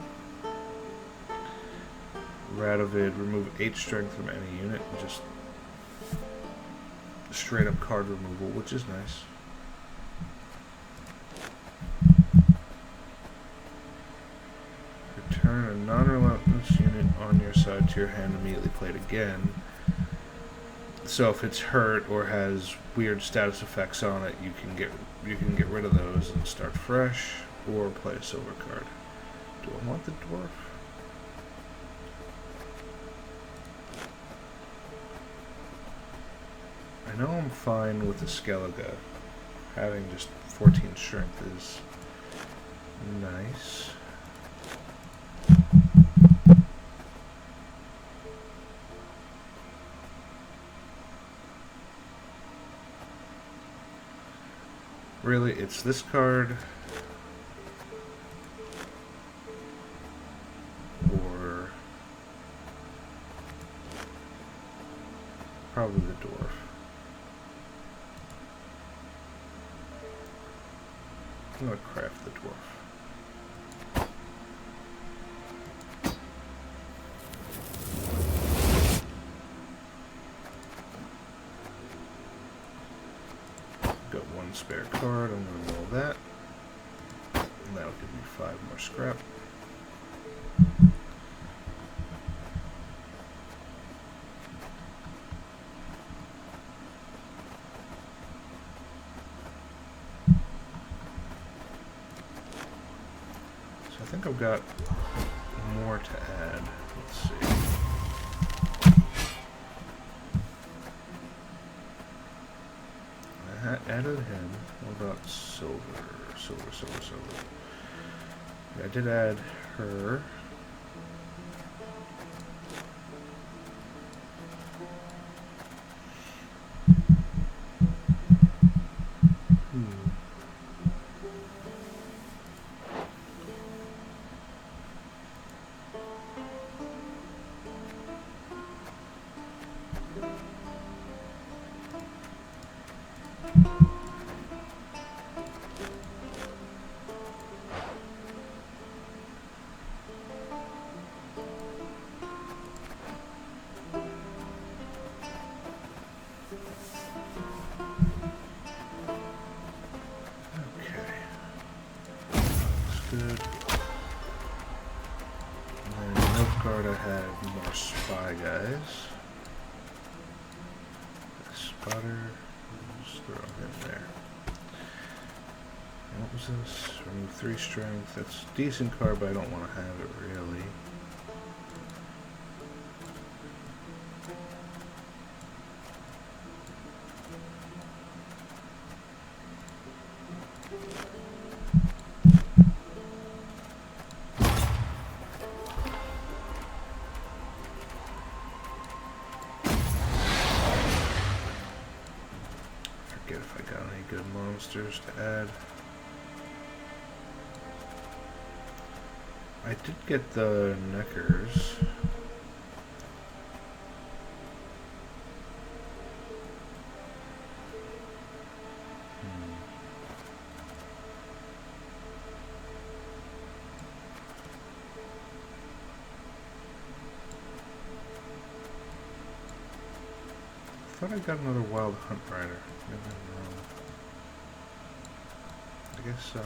Radovid, remove 8 strength from any unit, and just straight up card removal, which is nice. Return a non-relentless unit on your side to your hand, immediately played again. So if it's hurt or has weird status effects on it, you can get rid of those and start fresh, or play a silver card. Do I want the dwarf? I know I'm fine with the Skellige. Having just 14 strength is nice. Really, it's this card or probably the dwarf. I'm gonna craft the dwarf. Got one spare card, I'm gonna roll that. And that'll give me 5 more scrap. I think I've got more to add. Let's see. I added him. What about silver? Silver. I did add her. Nilfgaard I had more spy guys. Spotter, just throw him there. What was this? Remove 3 strength. That's a decent card, but I don't want to have it really. Forget if I got any good monsters to add. I did get the Neckers. I thought I got another Wild Hunt Rider. Maybe I'm wrong. I guess so.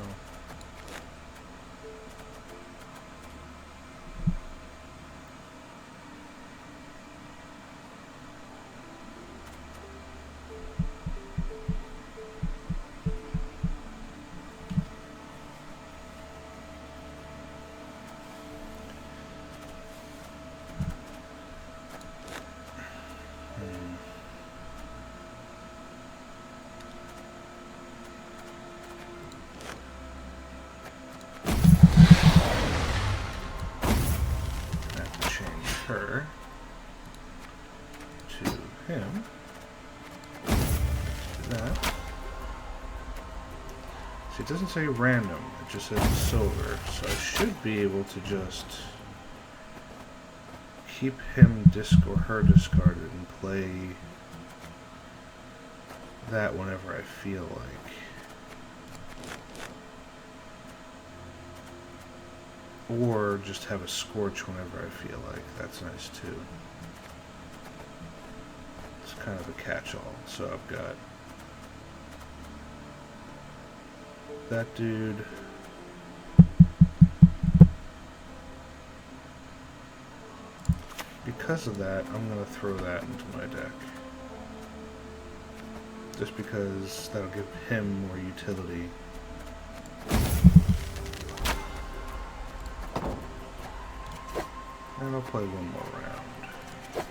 Her to him. Do that. See, it doesn't say random, it just says silver, so I should be able to just keep him or her discarded and play that whenever I feel like. Or just have a Scorch whenever I feel like. That's nice too. It's kind of a catch-all. So I've got that dude. Because of that, I'm going to throw that into my deck. Just because that'll give him more utility. And I'll play one more round.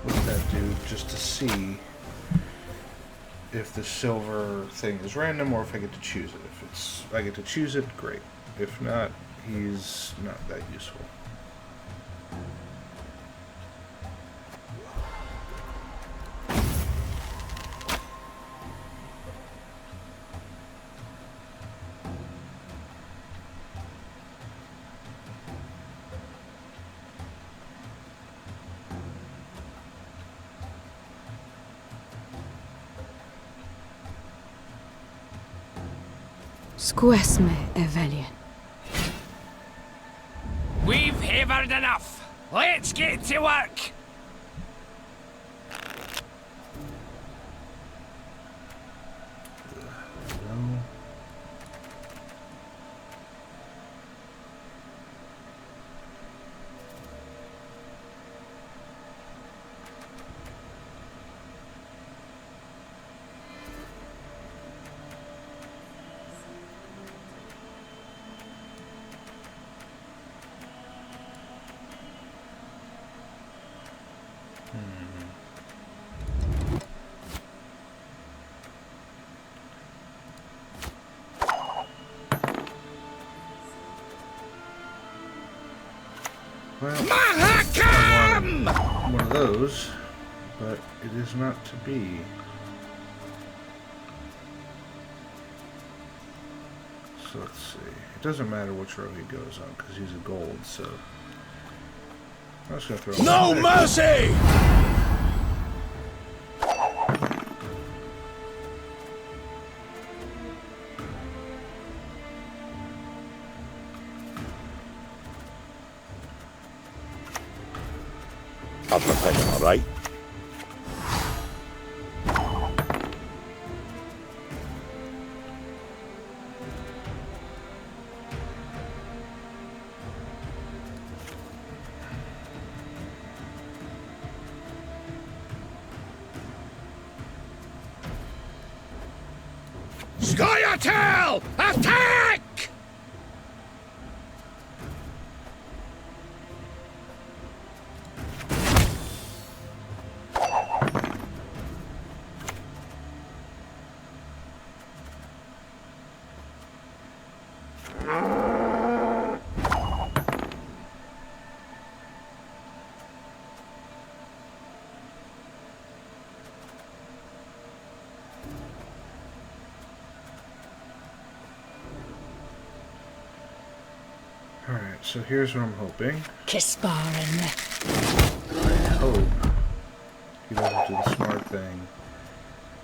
With that dude, just to see if the silver thing is random or if I get to choose it. If I get to choose it, great. If not, he's not that useful. Squesme, Evelian. We've havered enough. Let's get to work. No. Well, I want one of those, but it is not to be. So let's see. It doesn't matter which row he goes on because he's a gold, so I'm just gonna throw him No mercy! I'll protect him, all right? Scoia'tael! Attack! Alright, so here's what I'm hoping. Kisparin. I hope he doesn't do the smart thing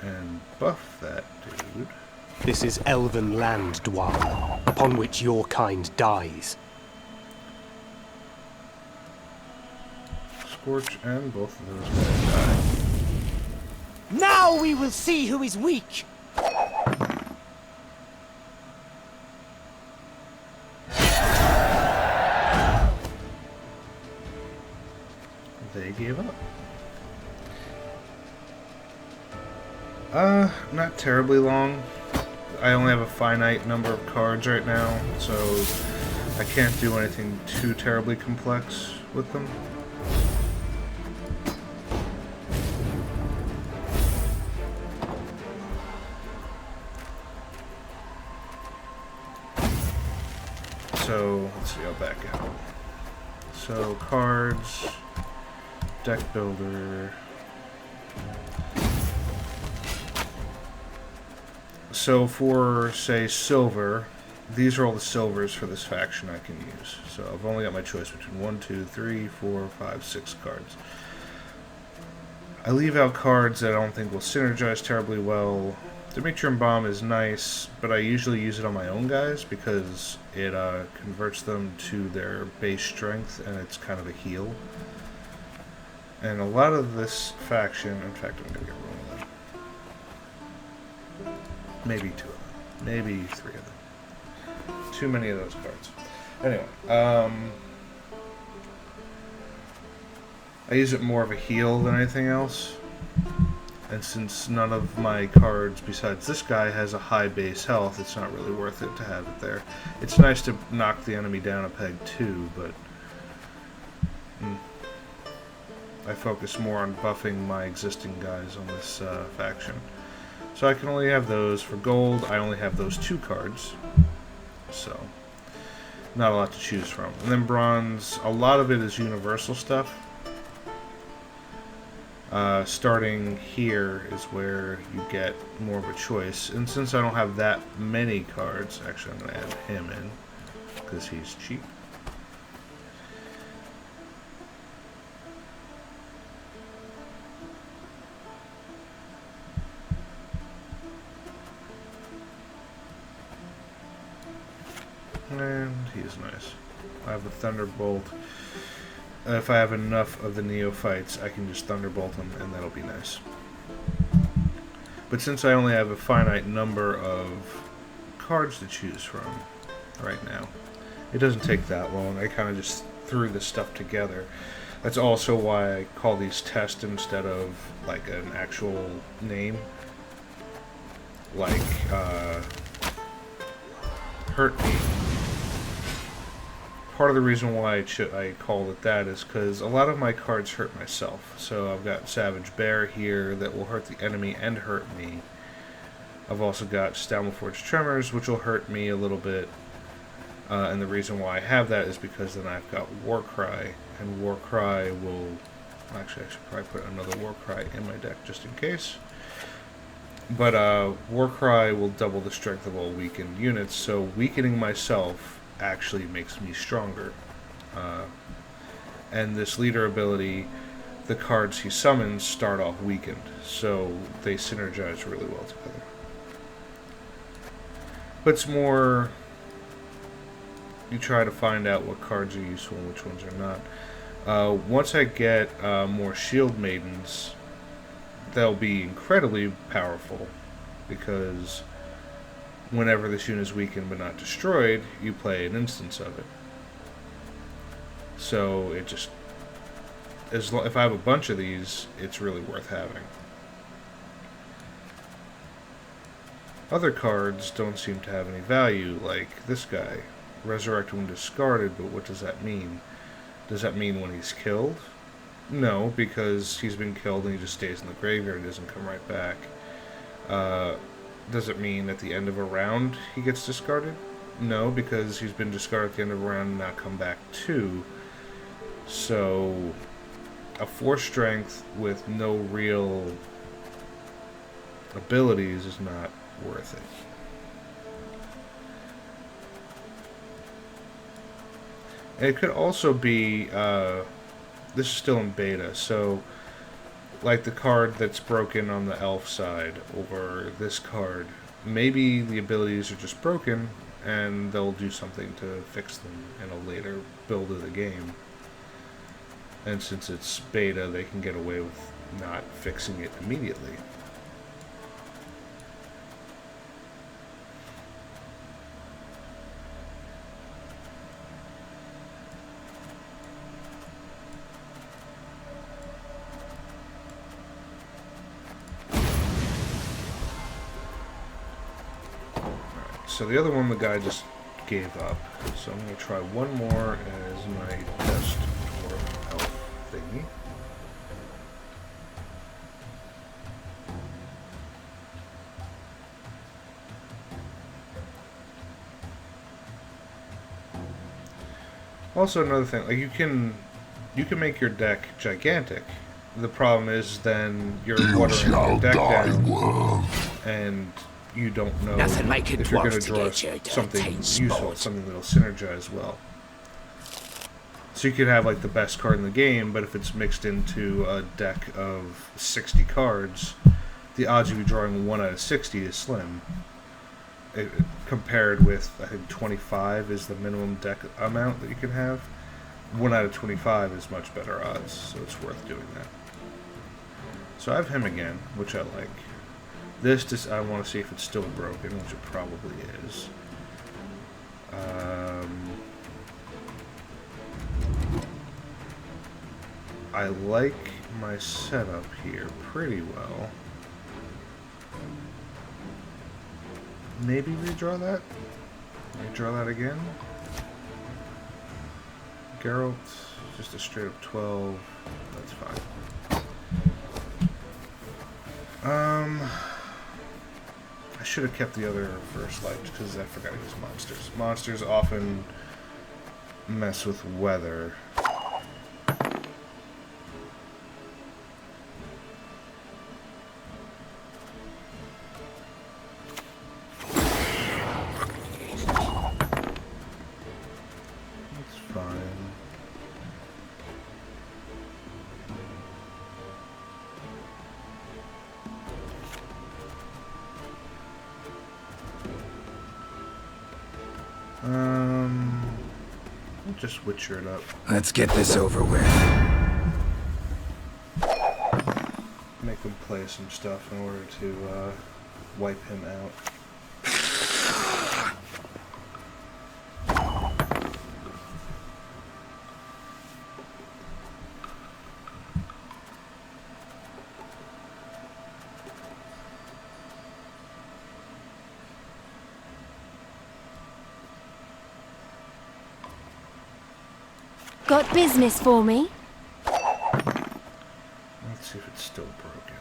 and buff that dude. This is elven land, Dwarf, upon which your kind dies. Scorch and both of those guys die. Now we will see who is weak! They gave up. Not terribly long. I only have a finite number of cards right now, so I can't do anything too terribly complex with them. So, let's see, I'll back out. So, cards, deck builder. So for, say, silver, these are all the silvers for this faction I can use. So I've only got my choice between 1, 2, 3, 4, 5, 6 cards. I leave out cards that I don't think will synergize terribly well. Demetrium Bomb is nice, but I usually use it on my own guys because it converts them to their base strength, and it's kind of a heal. And a lot of this faction, in fact, I'm going to get rid of them. Maybe 2 of them. Maybe 3 of them. Too many of those cards. Anyway, I use it more of a heal than anything else. And since none of my cards besides this guy has a high base health, it's not really worth it to have it there. It's nice to knock the enemy down a peg too, but I focus more on buffing my existing guys on this faction. So I can only have those. For gold, I only have those 2 cards. So, not a lot to choose from. And then bronze, a lot of it is universal stuff. Starting here is where you get more of a choice. And since I don't have that many cards, actually I'm going to add him in, because he's cheap. And he's nice. I have a Thunderbolt. If I have enough of the Neophytes, I can just Thunderbolt them, and that'll be nice. But since I only have a finite number of cards to choose from right now, it doesn't take that long. I kind of just threw this stuff together. That's also why I call these test instead of like an actual name. Like, Hurt Me. Part of the reason why I called it that is because a lot of my cards hurt myself. So I've got Savage Bear here that will hurt the enemy and hurt me. I've also got Stalmaforged Tremors, which will hurt me a little bit. And the reason why I have that is because then I've got Warcry, and Warcry will... Actually, I should probably put another Warcry in my deck just in case. But Warcry will double the strength of all weakened units, so weakening myself actually makes me stronger. And this leader ability, the cards he summons start off weakened, so they synergize really well together. But it's more, you try to find out what cards are useful and which ones are not. Once I get more Shield Maidens, they'll be incredibly powerful, because whenever this unit is weakened but not destroyed, you play an instance of it. So it just, if I have a bunch of these, it's really worth having. Other cards don't seem to have any value, like this guy. Resurrect when discarded, but what does that mean? Does that mean when he's killed? No, because he's been killed and he just stays in the graveyard and doesn't come right back. Does it mean at the end of a round he gets discarded? No, because he's been discarded at the end of a round and not come back too. So, a 4 strength with no real abilities is not worth it. And it could also be, this is still in beta, so like the card that's broken on the elf side, or this card, maybe the abilities are just broken and they'll do something to fix them in a later build of the game. And since it's beta, they can get away with not fixing it immediately. So the other one, the guy just gave up. So I'm going to try one more as my test dwarf elf thingy. Also, another thing, like you can make your deck gigantic. The problem is then you're watering your deck down, and you don't know if you're going to draw something useful, something that'll synergize well. So you could have like the best card in the game, but if it's mixed into a deck of 60 cards, the odds of you drawing 1 out of 60 is slim. Compared with, I think 25 is the minimum deck amount that you can have. 1 out of 25 is much better odds, so it's worth doing that. So I have him again, which I like. This I want to see if it's still broken, which it probably is. I like my setup here pretty well. Maybe redraw that? Redraw that again? Geralt, just a straight up 12. That's fine. I should have kept the other first light because I forgot to use monsters. Monsters often mess with weather. That's fine. I'll just witcher it up. Let's get this over with. Make him play some stuff in order to wipe him out. Got business for me? Let's see if it's still broken.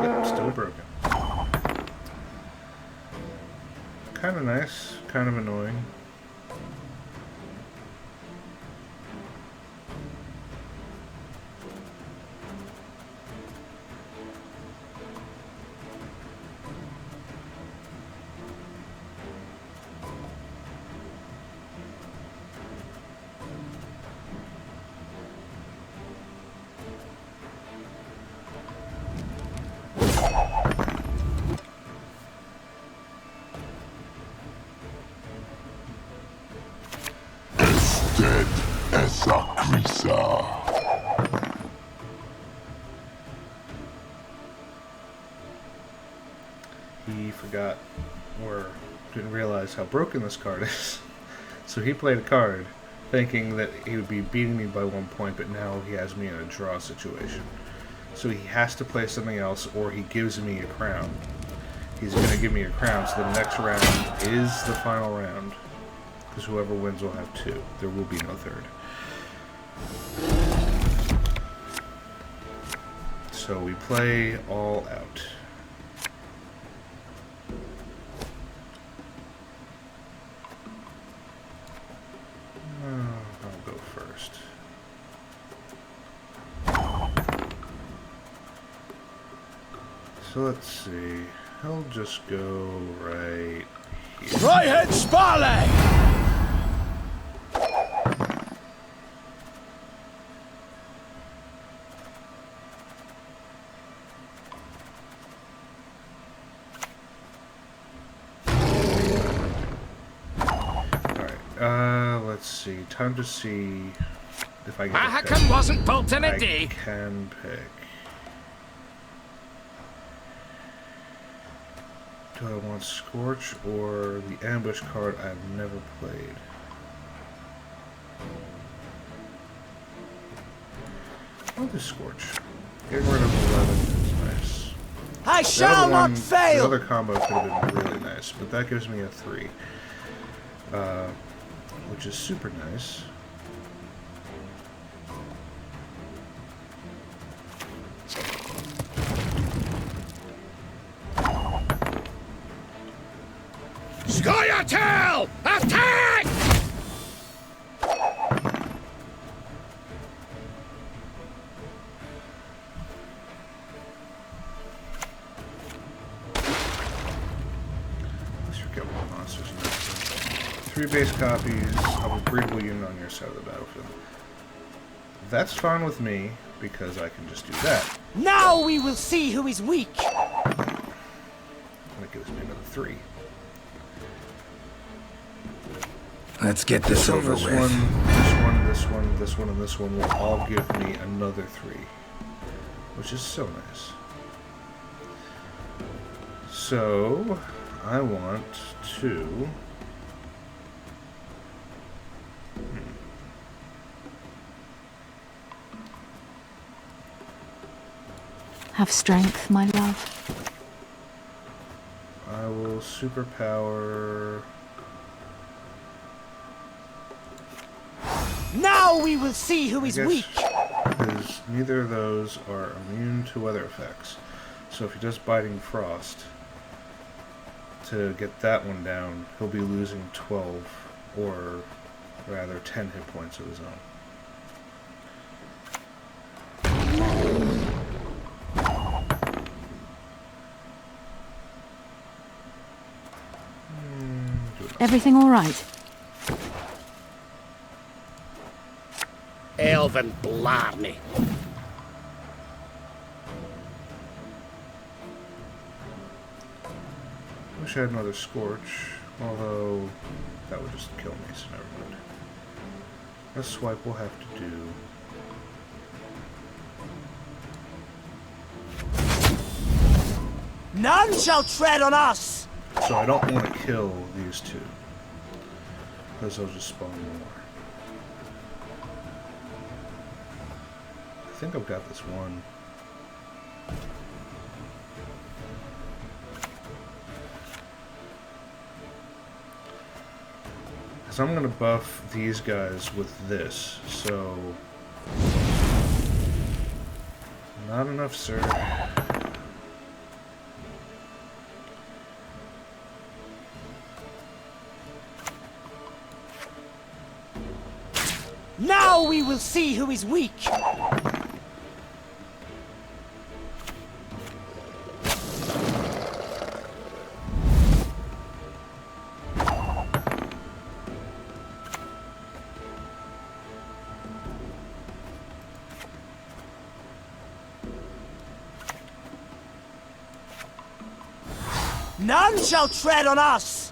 Yep, still broken. Kind of nice, kind of annoying. He forgot where didn't realize how broken this card is. So he played a card thinking that he would be beating me by 1 point, but now he has me in a draw situation. So he has to play something else, or he gives me a crown. He's going to give me a crown, so the next round is the final round. Because whoever wins will have 2. There will be no third. So we play all out. I'll go first. So let's see. I'll just go right here. Right-head Sparley! Let's see. Time to see if I My can pick. wasn't built in a I day. can pick. Do I want Scorch or the Ambush card I've never played? I'll do Scorch. Getting rid of 11 is nice. I shall not fail! The other combo could have been really nice, but that gives me a 3. Which is super nice. Scoia'tael! Attack! Let's forget what monsters are next. 3 base copies of a breedable unit on your side of the battlefield. That's fine with me, because I can just do that. Now we will see who is weak! That gives me another 3. Let's get this over this with. This one, and this one will all give me another 3. Which is so nice. So, I want to... Have strength, my love. I will superpower... Now we will see who is weak! Because neither of those are immune to weather effects. So if he does Biting Frost, to get that one down, he'll be losing 12, or rather 10 hit points of his own. Everything all right? Elven blarney. Wish I had another Scorch, although that would just kill me, so never mind. A swipe we'll have to do. None shall tread on us! So I don't want to kill these two, because they'll just spawn more. I think I've got this one. Because I'm going to buff these guys with this, so... Not enough, sir. Now we will see who is weak! None shall tread on us!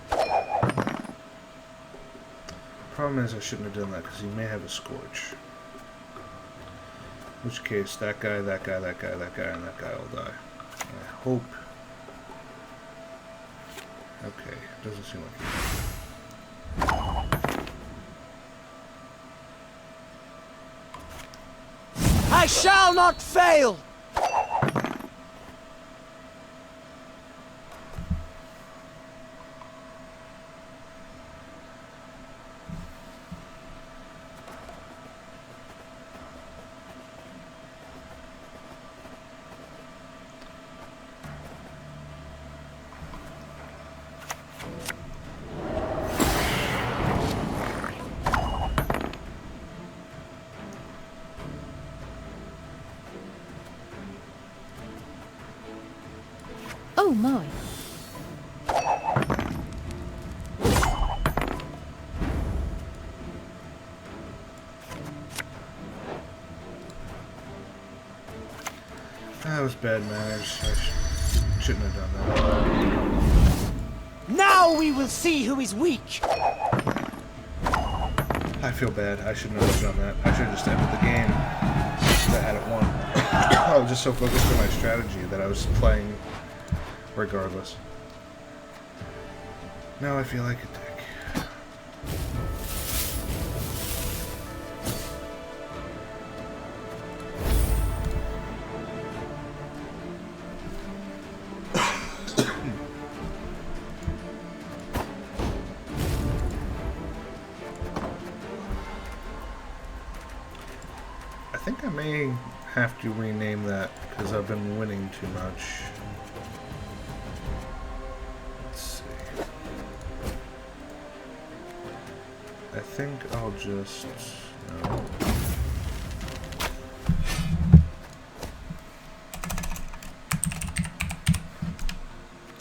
Problem is I shouldn't have done that because he may have a Scorch. In which case, that guy, that guy, that guy, that guy, and that guy will die. I hope Okay, doesn't seem like it. I shall not fail! Oh my. That was bad manners. I shouldn't have done that. Now we will see who is weak! I feel bad. I shouldn't have done that. I should have just ended the game. I had it won. I was just so focused on my strategy that I was playing regardless. Now I feel like a dick. I think I may have to rename that because I've been winning too much. Let's see. I think I'll just... no.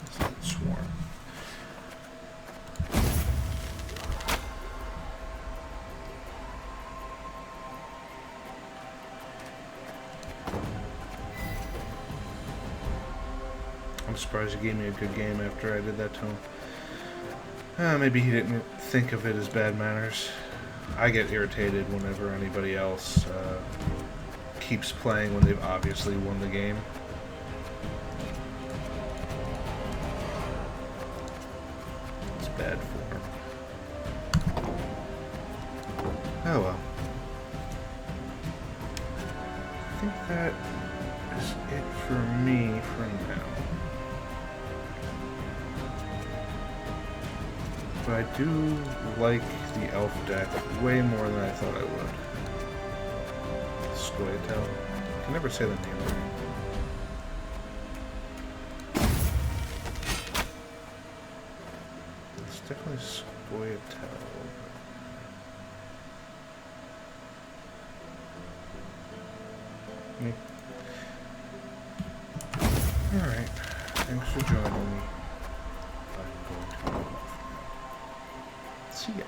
Let's not swarm. I'm surprised he gave me a good game after I did that to him. Maybe he didn't think of it as bad manners. I get irritated whenever anybody else keeps playing when they've obviously won the game. It's bad form. Oh well. I think that is it for me for now. But I do like the elf deck way more than I thought I would. Scoia'tael. I can never say the name right. It's definitely Scoia'tael. Me. Alright. Thanks for joining me. I'm going to go off now. See ya.